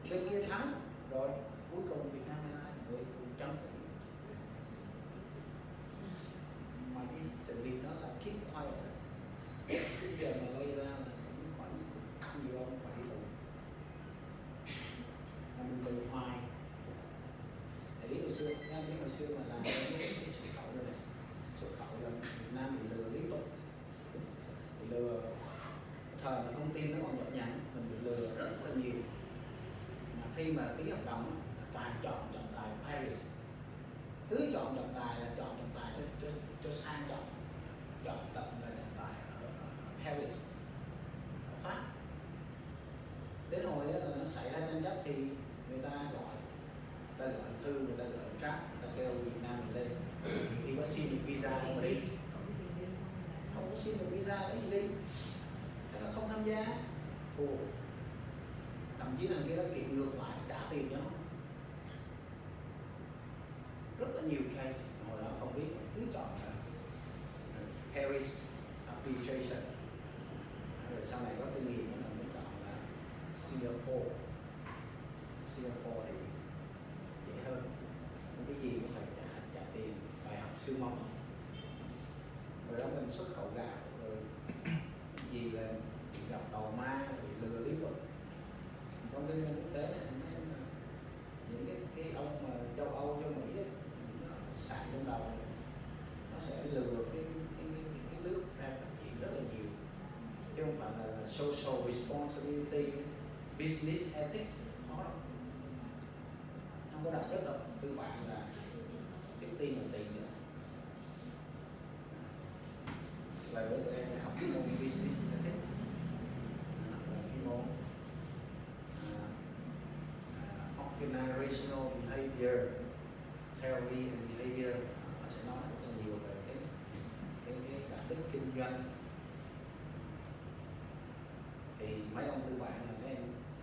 Speaker 1: bên kia thắng rồi, cuối cùng Việt Nam Airlines với 100 tỷ. Mà cái sự việc đó là keep quiet. Bây giờ mà lây ra là cũng khoảng nhiều ông phải đi tù. Mà mình bị hoài. Tại vì hồi xưa mà làm cái xuất khẩu rồi này, xuất khẩu rồi Việt Nam bị lừa liên tục, bị lừa. Thời mà thông tin nó còn nhập nhằng, mình bị lừa rất là nhiều. Mà khi mà ký hợp đồng toàn chọn trọng tài Paris, cứ chọn trọng tài là chọn trọng tài cho sang trọng, chọn tận là hiện tại ở Paris, ở Pháp. Đến hồi là nó xảy ra tranh chấp thì người ta gọi thư, người ta gọi trap, người ta kêu Việt Nam lên. Khi có xin được visa đâu mà đi, không có xin được visa lấy gì đi, thế là không tham gia, thua. Thậm chí thằng kia đã kiện ngược lại trả tiền cho nó. Rất là nhiều case hồi đó không biết, cứ chọn là Paris arbitration, rồi sau này có kinh nghiệm mình mới chọn là Singapore thì dễ hơn, không cái gì cũng phải trả tiền, bài học siêu mỏng. Rồi đó mình xuất khẩu gạo rồi gì là bị gặp tàu ma, bị lừa liên tục. Trong kinh doanh quốc tế này những cái ông mà châu Âu, châu Mỹ ấy, nó xài trong đầu này, nó sẽ lừa cái nước ra phát triển rất là nhiều, chứ không phải là social responsibility, business ethics, không có đạo đức đâu. Tư bản là cái tiền là tiền nữa. Và với tụi em sẽ học cái môn business ethics, cái môn organizational behavior, theory and behavior. Nó sẽ nói rất là nhiều về cái đạo đức kinh doanh. Thì mấy ông tư bản là mấy em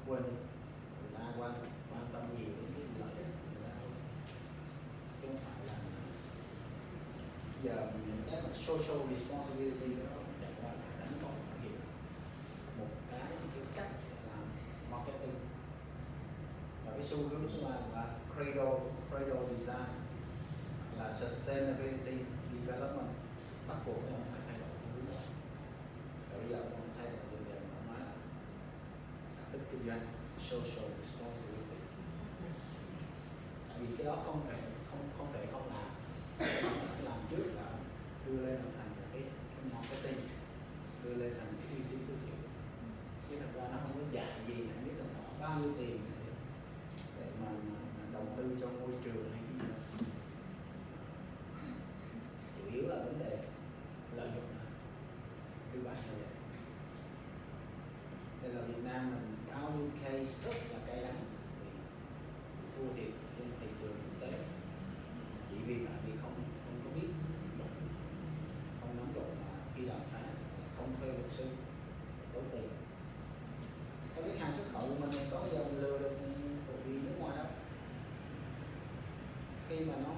Speaker 1: quên, người ta quan tâm nhiều đến cái lợi ích của người ta thôi, chứ không phải là giờ những cái mà social responsibility đó chạy qua là đánh vào hiểu một cái cách làm marketing. Và cái xu hướng là cradle design là sustainability development, bắt buộc ông phải thay đổi cái hướng đó. Và bây giờ ông thay đổi dần dần, ông nói là đạo đức kinh doanh, social responsibility. Tại vì cái đó không thể không làm, làm trước là đưa lên thành cái marketing, đưa lên thành cái uy tín thương hiệu. Chứ thật ra nó không có dạy gì, không biết là bỏ bao nhiêu tiền để mà đầu tư cho môi trường hay cái gì đó. Chủ yếu là vấn đề lợi nhuận, tư bản như vậy. Nên là Việt Nam mình bao nhiêu case rất là cay đắng vì thua thiệt trên thị trường quốc tế, chỉ vì tại vì không có biết luật, không nắm luật, mà khi đàm phán không thuê luật sư tốn tiền. Cái hàng xuất khẩu của mình có bao giờ lừa được tụi nước ngoài đâu. Khi mà nó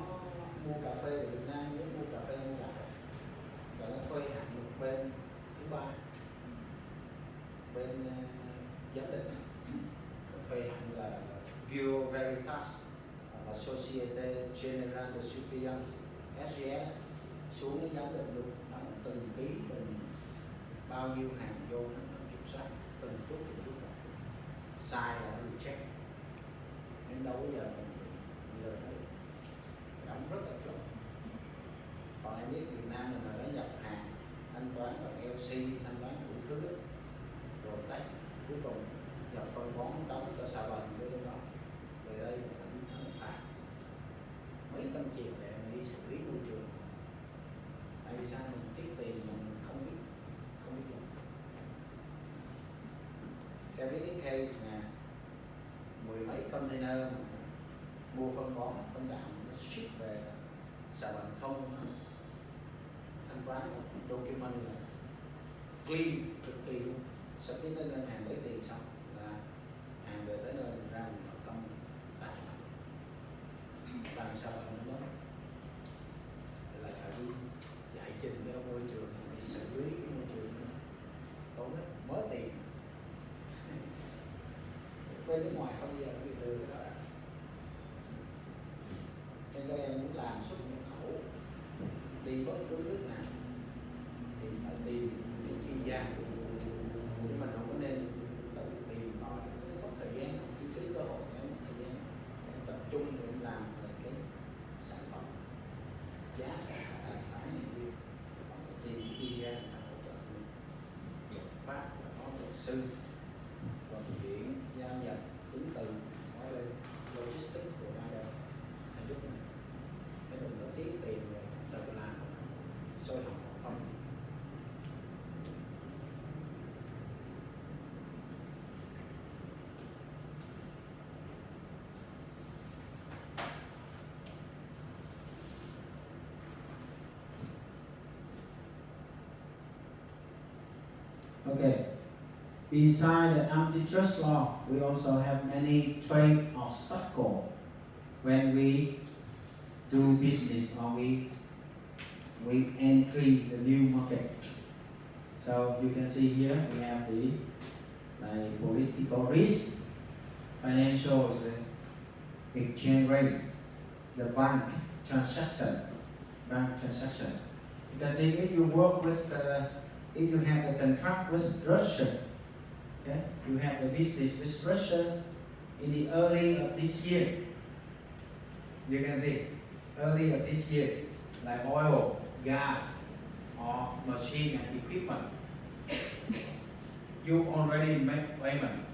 Speaker 1: mua cà phê ở Việt Nam với mua cà phê mua gạo, và nó thuê hạng một bên thứ ba, bên giám định, thuê hạng là Bureau Veritas và Societe Generale de Surveillance SGS xuống đến giám định luôn, nó từng ký từng bao nhiêu hàng vô nó kiểm soát từng chút một, sai là nó check, nên đâu bây giờ mình bị lừa được, đóng rất là chuẩn. Còn em biết Việt Nam mình là nó nhập hàng, thanh toán bằng LC, thanh toán đủ thứ, rồi tách, cuối cùng nhập phân bón đóng cho xà bần với đó, về đây phải phạt mấy trăm triệu để mình đi xử lý môi trường. Tại vì sao mình tiết tiền mà mình không biết dùng. Cái biết cái case nè, 10 mấy container mua phân bón, phân đạm nó ship về xà bần không, thanh toán document là clean cực kỳ luôn. Sau khi tới ngân hàng lấy tiền xong là hàng về tới nơi mình ra mình nợ công tại bằng xà bần nó lại phải đi giải trình cho môi trường, để xử lý cái môi trường nữa, tốn hết mới tiền. Bên nước ngoài không bao giờ bị lừa cái đó. Nên các em muốn làm xuất nhập khẩu đi bất cứ nước nào thì phải tìm những chuyên gia, nhưng mà không có nên tự tìm tòi, có thời gian, chi phí, cơ hội để một thời gian tập trung để làm về cái sản phẩm, giá cả, đàm phán này kia, tìm chuyên gia hỗ trợ luật pháp, có luật sư, vận chuyển, giao nhận, chứng từ, nói lên logistics của ra đời, hay giúp mình. Cái đừng có tiếc tiền rồi tự làm. Okay. Beside the antitrust law, we also have many trade obstacles when we do business or we entry the new market. So you can see here we have the political risk, financial exchange rate, the bank transaction. You can see if you work with, if you have a contract with Russia, okay, you have the business with Russia in the early of this year. You can see early of this year, like oil, gas, or machine and equipment. You already make payment,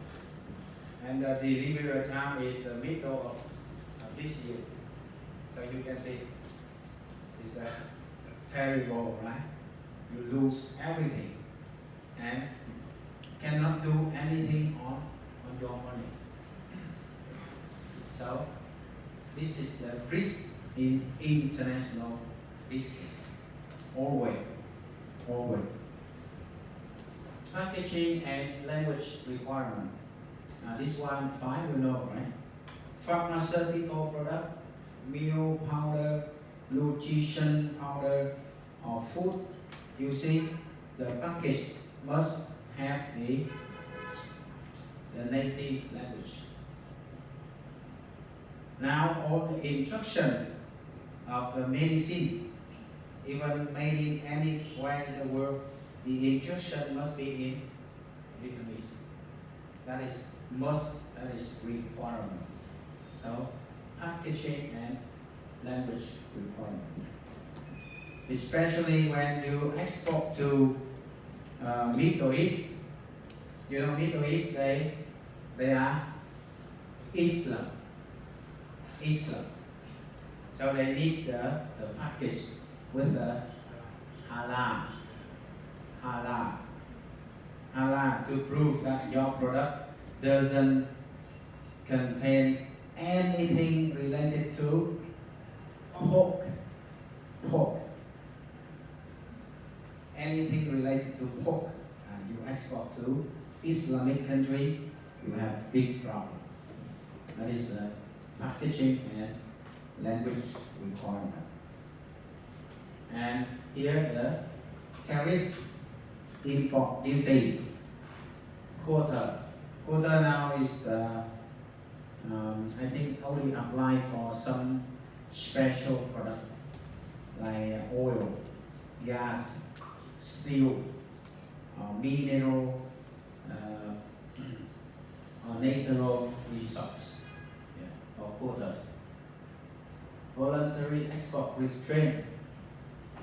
Speaker 1: and the delivery time is the middle of this year. So you can see it's terrible, right? You lose everything and cannot do anything on your money. So this is the risk in international business. Always. Packaging and language requirement. This one fine, you know, right? Pharmaceutical product, meal powder, nutrition powder, or food. You see, the package must have the native language. Now, all the instruction of the medicine, even made in anywhere in the world, the instruction must be in Vietnamese. That is must, that is requirement. So, packaging and language requirement. Especially when you export to Middle East. You know, Middle East, they are Islam. So they need the package with the halal to prove that your product doesn't contain anything related to pork. Anything related to pork, and you export to Islamic country, you have big problem. That is the packaging and language requirement. And here the tariff, import duty, quota. Quota now is the, I think only apply for some special product like oil, gas, steel, mineral, or natural resources, or quotas. Voluntary export restraint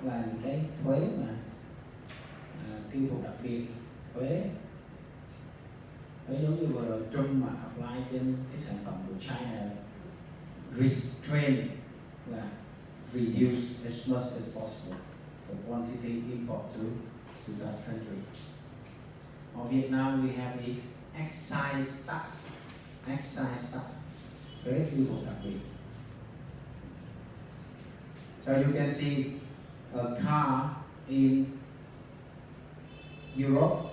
Speaker 1: là những cái thuế mà tiêu thụ đặc biệt, thuế giống như vừa rồi Trump mà apply trên cái sản phẩm của China. Restraint là reduce as much as possible the quantity import to that country. Ở Việt Nam we have the excise tax, thuế tiêu thụ đặc biệt. So you can see a car in Europe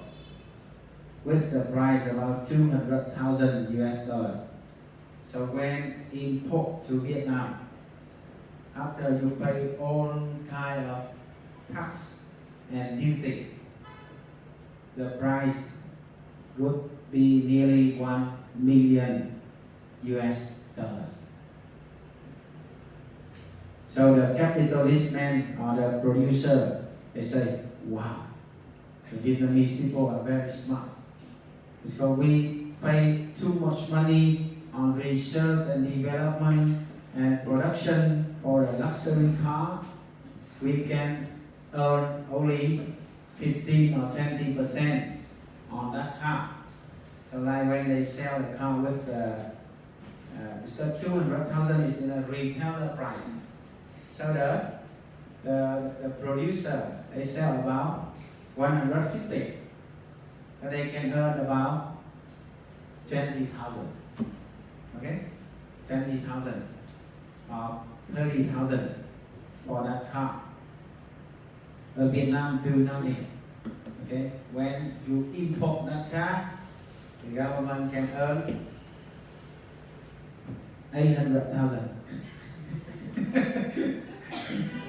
Speaker 1: with the price about $200,000 US. So when import to Vietnam, after you pay all kind of tax and duty, the price would be nearly $1 million US. So the capitalist man or the producer, they say, wow, the Vietnamese people are very smart. So we pay too much money on research and development and production for a luxury car. We can earn only 15 or 20% on that car. So like when they sell the car with the, it's got 200,000 is in a retailer price. So the producer, they sell about 150. So they can earn about 20,000. Okay? 20,000 or 30,000 for that car. Vietnam do nothing. Okay? Okay, when you import that car, the government can earn 800,000.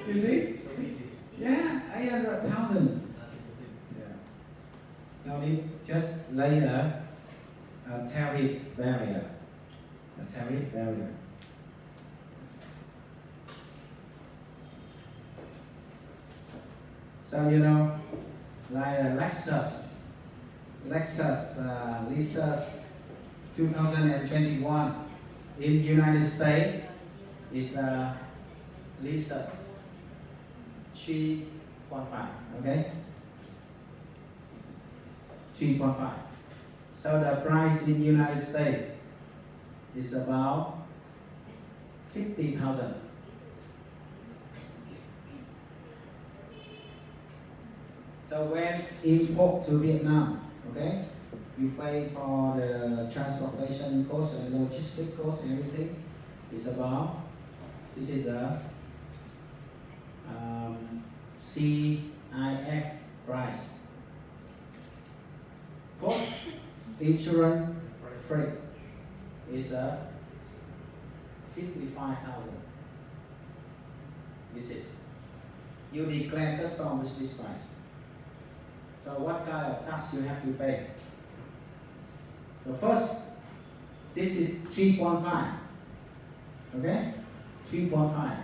Speaker 1: You see?
Speaker 3: So easy.
Speaker 1: Yeah, 800,000.
Speaker 3: Nothing to think.
Speaker 1: Yeah. Now we just lay a tariff barrier. A tariff barrier. So you know, like Lexus, Lexus 2021 in United States is Lexus 3.5, okay? 3.5. So the price in United States is about 50,000. So when import to Vietnam, okay, you pay for the transportation cost and logistic cost, everything. It's about, this is the CIF price. Post insurance freight is 55,000. This is, you declare custom with this price. So what kind of tax you have to pay? The first, this is 3.5, okay? 3.5,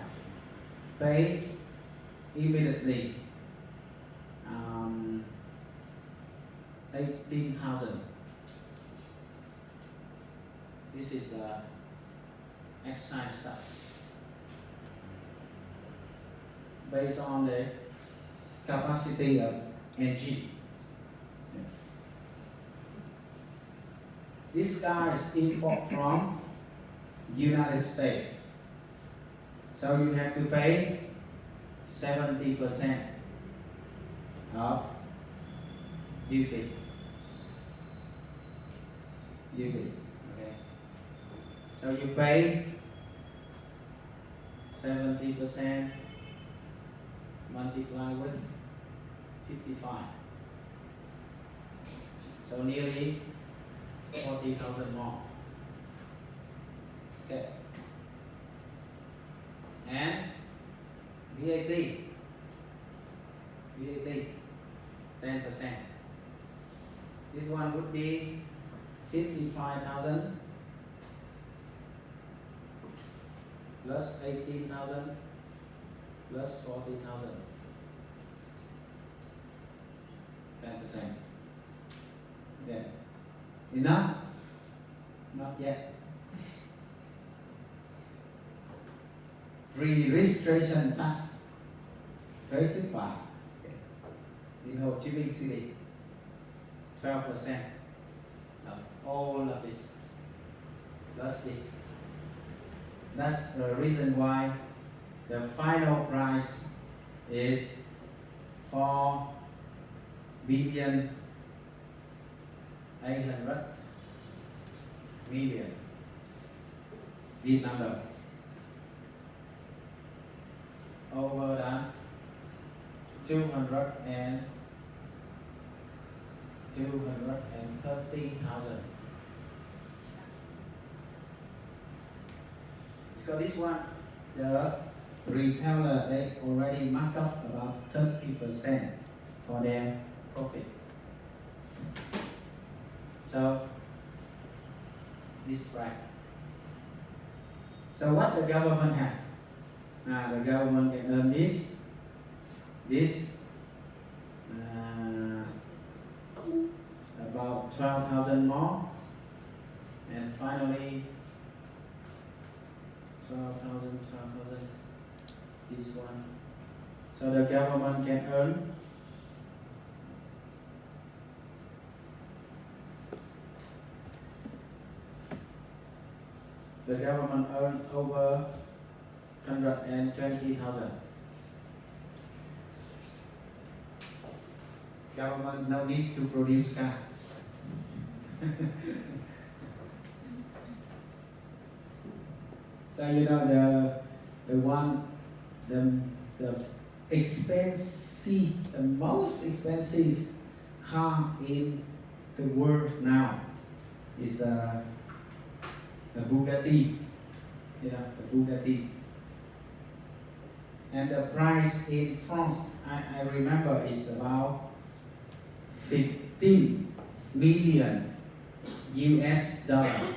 Speaker 1: pay immediately 18,000. This is the excise tax based on the capacity of engine. This car is import from United States. So you have to pay 70% of duty. Okay. So you pay 70% multiply with 55. So nearly 40,000 more. Okay. And VAT 10%. This one would be 55,000 plus 18,000 plus 40,000. 10%. Okay. Enough? Not yet. Pre-registration tax 30 baht. In Ho Chi Minh City, 12% of all of this, plus this. That's the reason why the final price is 4 billion 800 million Vietnam đồng, over than 230,000. So this one, the retailer, they already mark up about 30% for their profit. So this price. So what the government have? The government can earn this about 12,000 more, and finally 12,000, this one. So the government can earn over 120,000. Government no need to produce car. So you know the expensive, the most expensive car in the world now is the Bugatti, you know, the Bugatti. And the price in France, I remember, is about 15 million US dollar.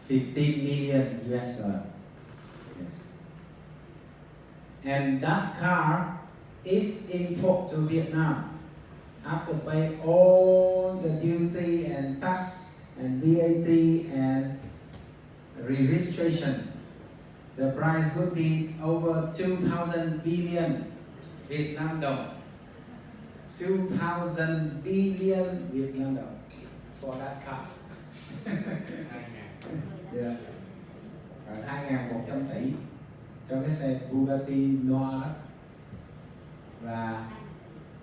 Speaker 1: 15 million US dollar. Yes. And that car, if import to Vietnam, after pay all the duty and tax and VAT and registration, the price would be over 2,000 billion Vietnam dong. 2,000 billion Vietnam dong for that car. Yeah. 2.1 tỷ cho cái xe Bugatti Noir đó. Và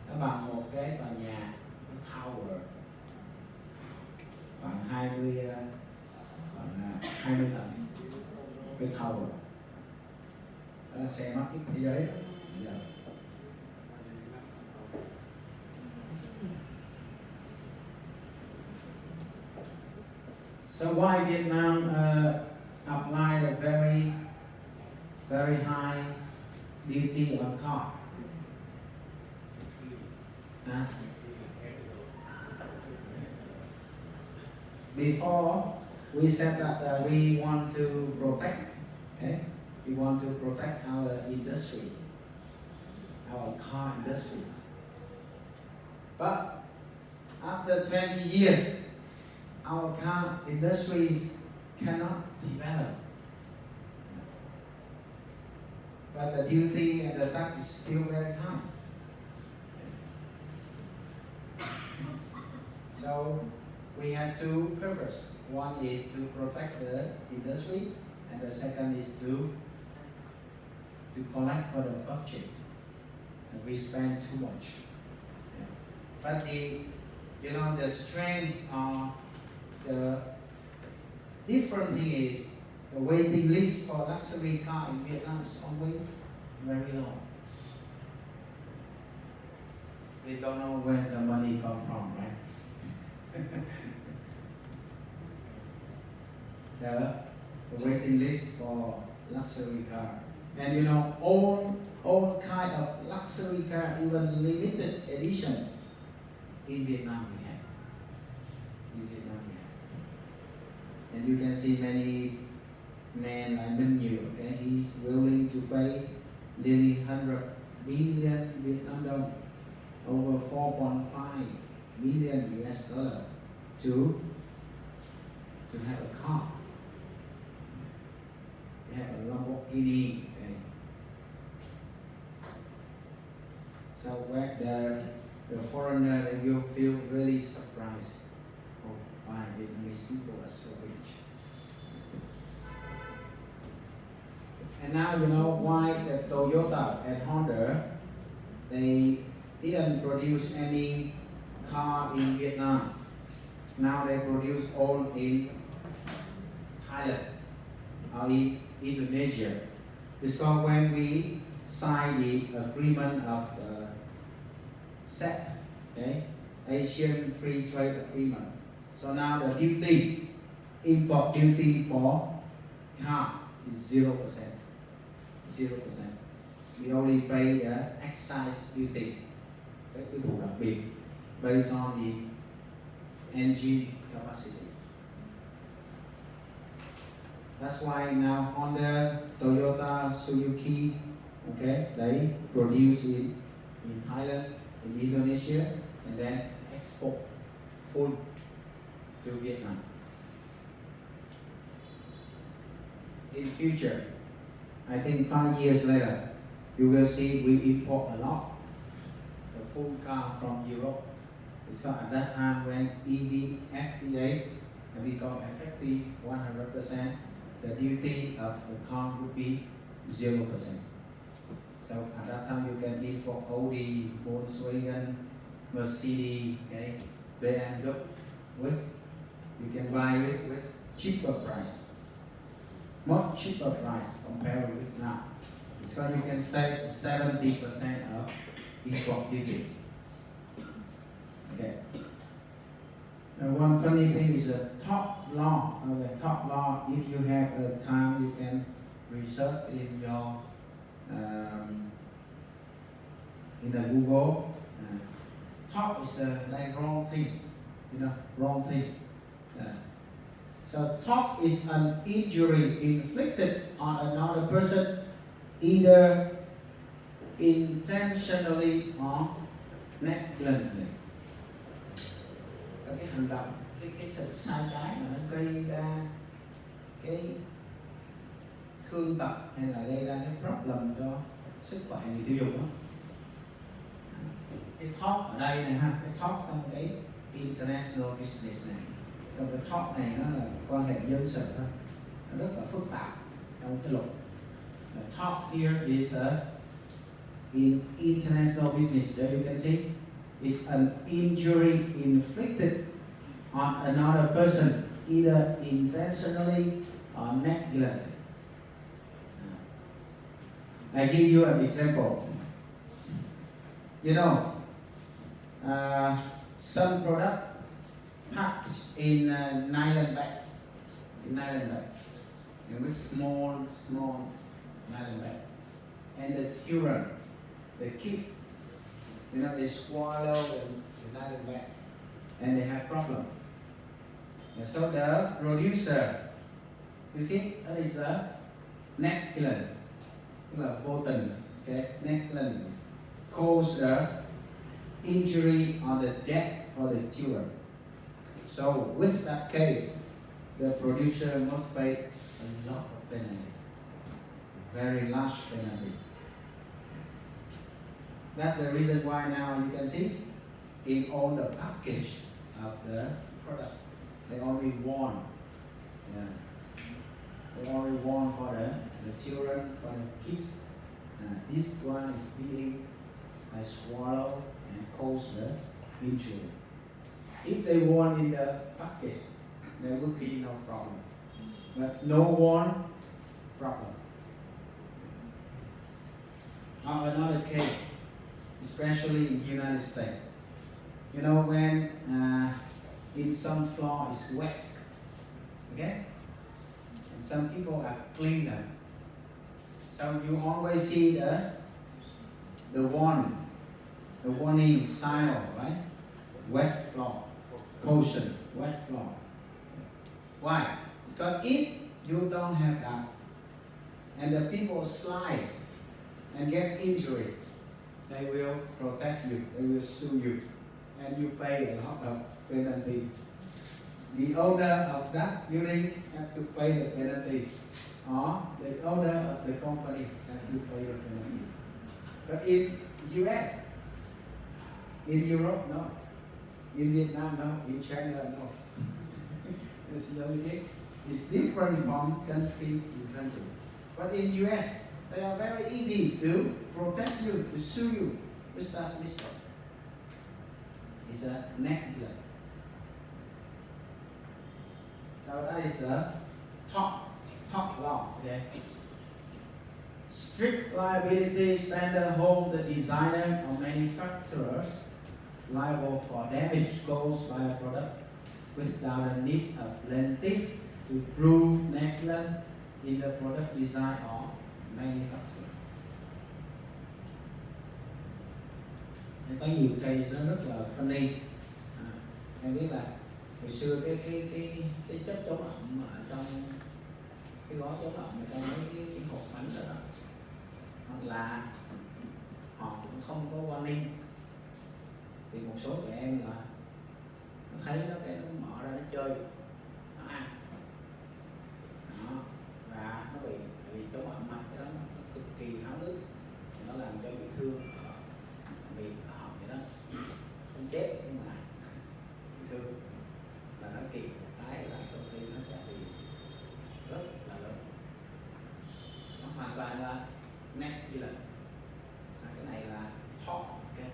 Speaker 1: nó bằng một cái tòa nhà tower khoảng 20 tầng, cái tower. Đó là xe mắc nhất thế giới đó. Giờ. So why Vietnam applied a very high duty on car? Before we said that we want to protect, okay? We want to protect our industry, our car industry. But after 20 years, our car industry cannot develop. But the duty and the tax is still very high. So we have two purposes. One is to protect the industry, and the second is to collect for the budget. And we spend too much. Yeah. But the strength of the different thing is the waiting list for luxury car in Vietnam is always very long. We don't know where the money come from, right? the waiting list for luxury car. And all kind of luxury car, even limited edition, in Vietnam we have. And you can see many men like Minh Nhiều, okay, he's willing to pay nearly 100 billion Vietnam dong, over 4.5 million US dollar to have a car. They have a Lamborghini. Okay. So where the foreigner, they will feel really surprised. Oh, why Vietnamese people are so rich. And now you know why the Toyota and Honda, they didn't produce any car in Vietnam. Now they produce all in Thailand or in Indonesia. Because when we signed the agreement of the SET, okay, Asian Free Trade Agreement. So now the duty, import duty for car is 0%. 0%. We only pay excise duty, cái tiêu thụ đặc biệt, based on the engine capacity. That's why now Honda, Toyota, Suzuki, okay, they produce in Thailand, in Indonesia, and then export full to Vietnam. In future, I think 5 years later, you will see we import a lot the full car from Europe. So at that time when EV FTA become effective 100%, the duty of the car would be 0%. So at that time you can import Audi, Volkswagen, Mercedes, okay, BMW you can buy with cheaper price. Much cheaper price compared with now. So you can save 70% of import duty. is a top law. Okay, top law. If you have a time, you can research in your in the Google. Top is like wrong things, wrong thing. So top is an injury inflicted on another person, either intentionally or negligently. Cái hành động, cái sự sai trái mà nó gây ra cái thương tật hay là gây ra cái problem cho sức khỏe người tiêu dùng đó. Cái top ở đây này ha, cái top trong cái international business này, trong cái top này nó là quan hệ dân sự thôi, nó rất là phức tạp trong cái luật. The top here is in international business, so you can see it's an injury inflicted on another person, either intentionally or negligently. I give you an example. Some product packed in nylon bag, in a small nylon bag, and the children, the kid, they swallow the nylon bag, and they have problem. And so the producer, you see, that is a negligent, vô tình, okay, negligent, cause the injury or the death for the children. So with that case, the producer must pay a lot of penalty, very large penalty. That's the reason why now you can see in all the package of the product, they only warn, they only warn for the children, for the kids. This one is being swallowed and cause the injury. If they warn in the package, there would be no problem. But no warn, problem. Now another case, especially in the United States. When in some floor is wet, okay? And some people are cleaner. So you always see the warning sign, right? Wet floor, caution, wet floor. Why? Because if you don't have that, and the people slide and get injury, they will protest you, they will sue you, and you pay a lot of penalty. The owner of that building have to pay the penalty, or the owner of the company have to pay the penalty. But in US, in Europe, no. In Vietnam, no. In China, no. That's the only thing. It's different from country to country. But in US, they are very easy to protest you, to sue you. Which does mistake. It's a neglect. So that is a top law. Okay. Strict liability standard hold the designer or manufacturers liable for damage caused by a product without a need of plaintiff to prove negligence in the product design or manufacturing. Có nhiều case nó rất là funny. Em biết là hồi xưa cái chất chống ẩm ở trong cái gói chống ẩm ở trong mấy cái hộp bánh đó, hoặc là họ cũng không có warning, thì một số trẻ em là nó thấy nó cái nó mở ra nó chơi, nó ăn đó, và nó bị chống ẩm mà cái đó nó cực kỳ háo nước, nó làm cho bị thương bị họng vậy đó, không chết nhưng mà bị thương, là nó kịp một cái là công ty nó trả tiền rất là lớn, nó hoàn toàn là negligent. Cái này là top, okay?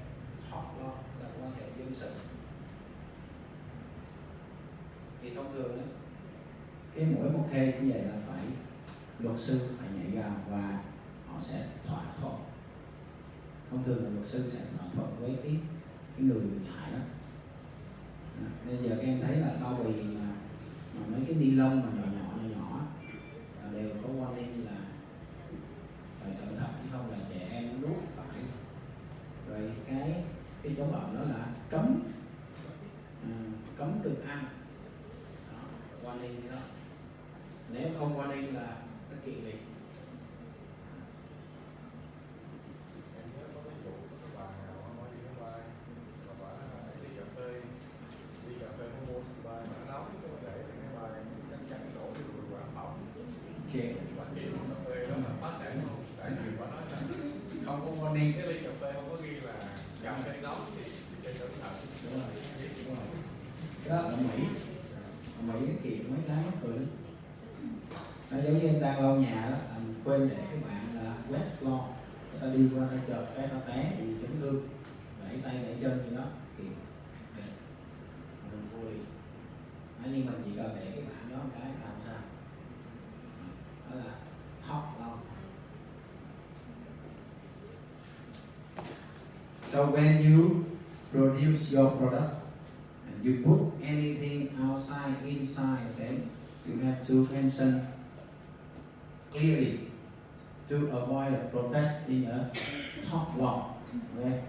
Speaker 1: Top law là quan hệ dân sự. Thì thông thường ấy, cái mỗi một case như vậy là phải luật sư phải nhảy vào và họ sẽ thỏa thuận. Thông thường là luật sư sẽ thỏa thuận với cái người bị hại đó. Bây giờ các em thấy là bao bì mà mà mấy cái ni lông mà nhỏ nhỏ là đều có warning là phải cẩn thận chứ không là trẻ em nuốt phải. Rồi cái dấu bẩn đó là cấm, cấm được ăn đó, warning cái đó. Nếu không warning là nó kiện liền.
Speaker 2: Em nhớ có cái vụ có cái bà nào mới đi máy bay mà bà đi cà phê mua bài mà nó nóng cái để trên máy bay chắc đổ cái bụi quả phỏng
Speaker 1: Chuyện
Speaker 2: bà kia uống cà phê đó là phá sản luôn, tại vì bà nói là
Speaker 1: không có warning.
Speaker 2: cái ly cà phê không có ghi là cà phê nóng thì chơi cẩn thận.
Speaker 1: Đúng rồi. Đó ở Mỹ, cái kiện mấy cái mắc cười lắm. Nó giống như em đang lau nhà đó, anh quên để cái bạn là wet floor, người ta đi qua đây chợt cái nó té bị chấn thương, gãy tay gãy chân gì đó, kiện để mình thua đi. Nhưng mình chỉ cần để cái bạn đó một cái là không sao. Đó là top law. So when you produce your product, and you put anything outside, inside, okay, you have to mention clearly to avoid a protest in a top law, okay?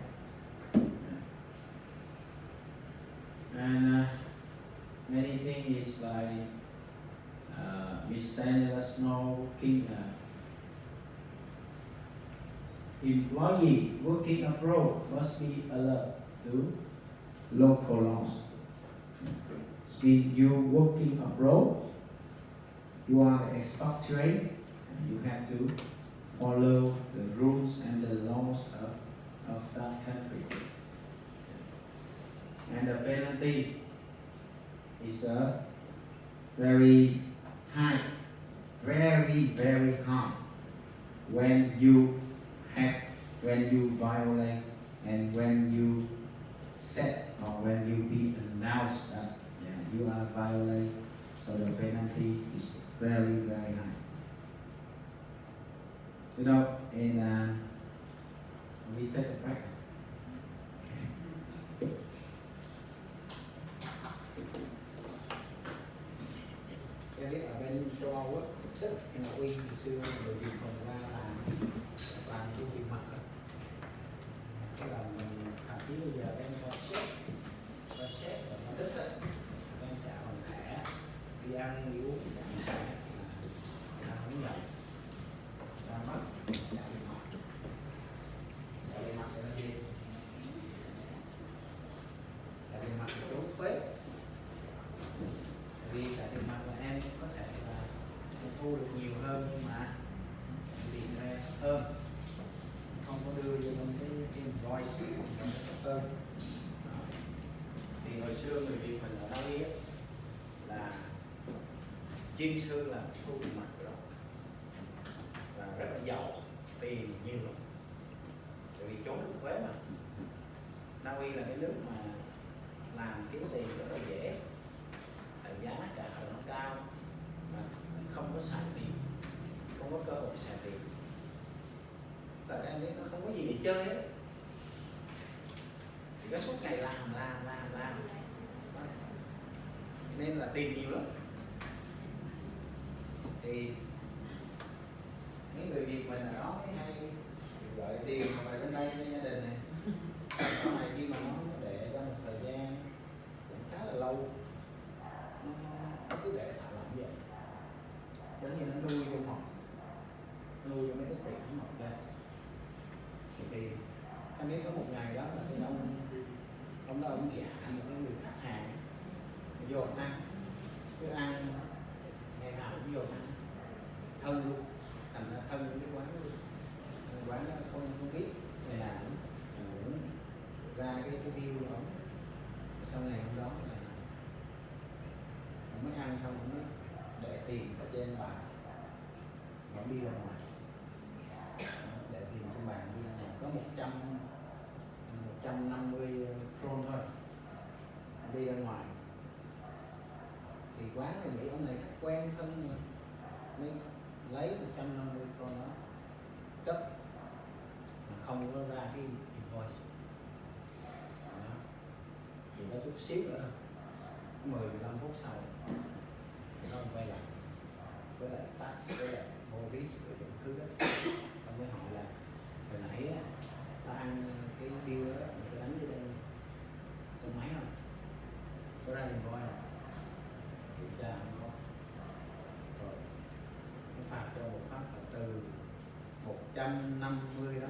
Speaker 1: And many things is like miscellaneous smoking, employee working abroad must be alert to local laws. It means you working abroad, you are an expatriate, and you have to follow the rules and the laws of that country. And the penalty is very high, very high when you violate and when you set or when you be announced that you are violate, so the penalty is very high. You know, in we take a break. Em biết ở bên châu Âu á, rất là uy hồi xưa người Việt còn ra làm cái việc mặt á. Cái là mình thậm chí bây giờ em có sếp và nó thích á, em trả bằng thẻ đi ăn đi uống trả thẻ là không nhận ra mắt trả tiền mặt là gì? Trả tiền mặt là trốn thuế. Vì trả tiền mặt là em có thể là thu được nhiều hơn nhưng mà tiền ra hơn, không có đưa cho mình cái invoice thấp hơn. Thì hồi xưa người Việt mình ở đây là chuyên sư là thu tiền mặt rồi và rất là giàu, tiền nhiều lắm, tại vì trốn được thuế mà. Na Uy là cái nước mà làm kiếm tiền rất là dễ, giá cả nó cao mà không có xài tiền, không có cơ hội xài tiền. Tại các em biết nó không có gì để chơi hết, thì có suốt ngày làm nên là tiền nhiều lắm. Thì mấy người Việt mình ở đó hay gọi tiền về bên đây cho gia đình này, sau này khi mà nó để cho một thời gian cũng khá là lâu, nó cứ để thả lỏng vậy, giống như nó nuôi vô học, nuôi cho mấy cái tiền nó mọc ra. Thì anh biết có một ngày đó là cái ông đó ông giả những người khách hàng vô ăn, cứ ăn ngày nào cũng vô ăn thân luôn, thành ra thân với cái quán đó không biết ngày nào cũng ra cái view của ông. Sau này hôm đó là ông mới ăn xong ông mới để tiền ở trên bàn, ông đi ra ngoài để tiền trên bàn đi ra ngoài, có 150 kron thôi, ông đi ra ngoài thì quán là vậy, ông này khách quen thân mà mới lấy 150 kron đó cấp mà không có ra cái invoice đó. Thì có chút xíu nữa 10-15 phút sau nó quay lại với lại tax với lại police với những thứ đó. Ông mới hỏi là hồi nãy á, tao ăn cái deal đó mày có đánh vô trong máy không, có ra đường coi không, kiểm tra không có, rồi nó phạt cho một phát là từ 150 đó,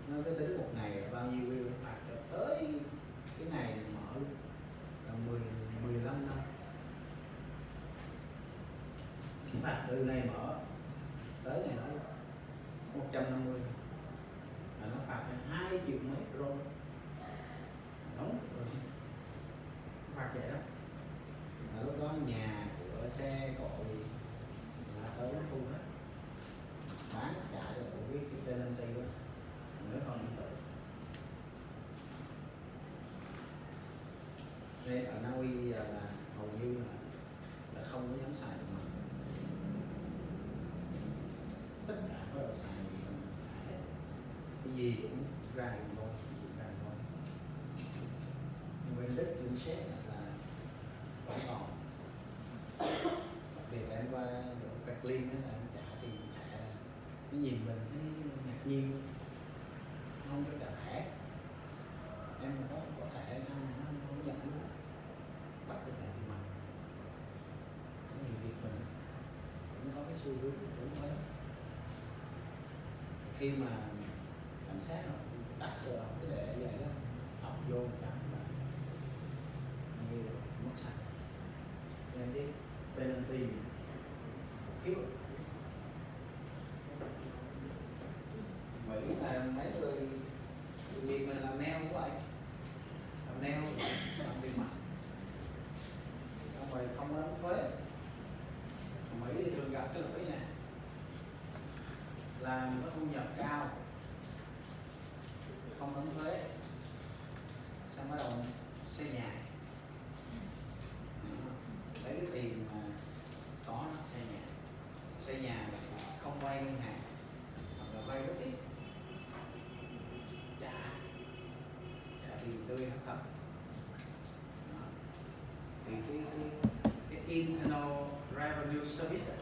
Speaker 1: nó cứ tính một ngày là bao nhiêu view, nó phạt cho tới cái ngày mở là 15 năm, phạt từ ngày mở tới ngày đó 150, là nó phạt 2 triệu mấy rồi, đóng rồi, phạt vậy đó. Là lúc đó nhà cửa xe cộ gì là tới nó thu hết, bán trả cho cổ biết cái penalty đó, nếu không bị tội. Nên ở Na Uy bây giờ là hầu như là không có dám xài tiền mặt, tất cả có đồ xài gì không, cái gì cũng ra tiền thôi, nhưng bên Đức bên Séc là vẫn còn, đặc biệt là em qua Berlin đó là em trả tiền thẻ, nó nhìn mình thấy ngạc nhiên, không có trả thẻ, em có thẻ nó không nhận luôn, bắt phải trả tiền mặt. Cái người Việt mình cũng có cái xu hướng cũng mới, khi mà cảnh sát họ đắt sờ cái để vậy đó, học vô cái là như mất sạch, nên cái penalty khiếp. Mỹ là mấy người Việt mình làm nail cũng vậy, làm nail làm tiền mặt, xong rồi không có đóng thuế. Mỹ thì thường gặp cái lỗi này, làm có thu nhập cao không đóng thuế, xong bắt đầu xây nhà, lấy cái tiền mà có nó xây nhà là không vay ngân hàng hoặc là vay rất ít, trả tiền tươi hết thật. Đó. Thì cái internal revenue service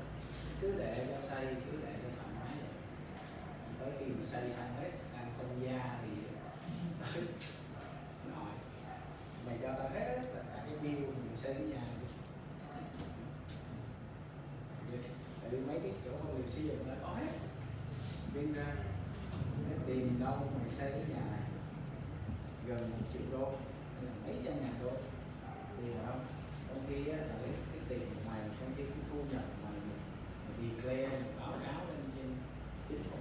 Speaker 1: cứ để cho xây, cứ để cho thoải mái vậy, tới khi mà xây xong hết ăn không gia thì tới nói mày cho tao hết tất cả cái bill mình xây cái nhà đi. Tại vì mấy cái chỗ mà người xây dựng nó có hết biên ra, để tìm đâu mày xây cái nhà này gần 1 triệu đô hay là mấy trăm ngàn đô thì không, trong khi á, là cái tiền của mày, trong khi cái thu nhập mà declare báo cáo lên trên chính phủ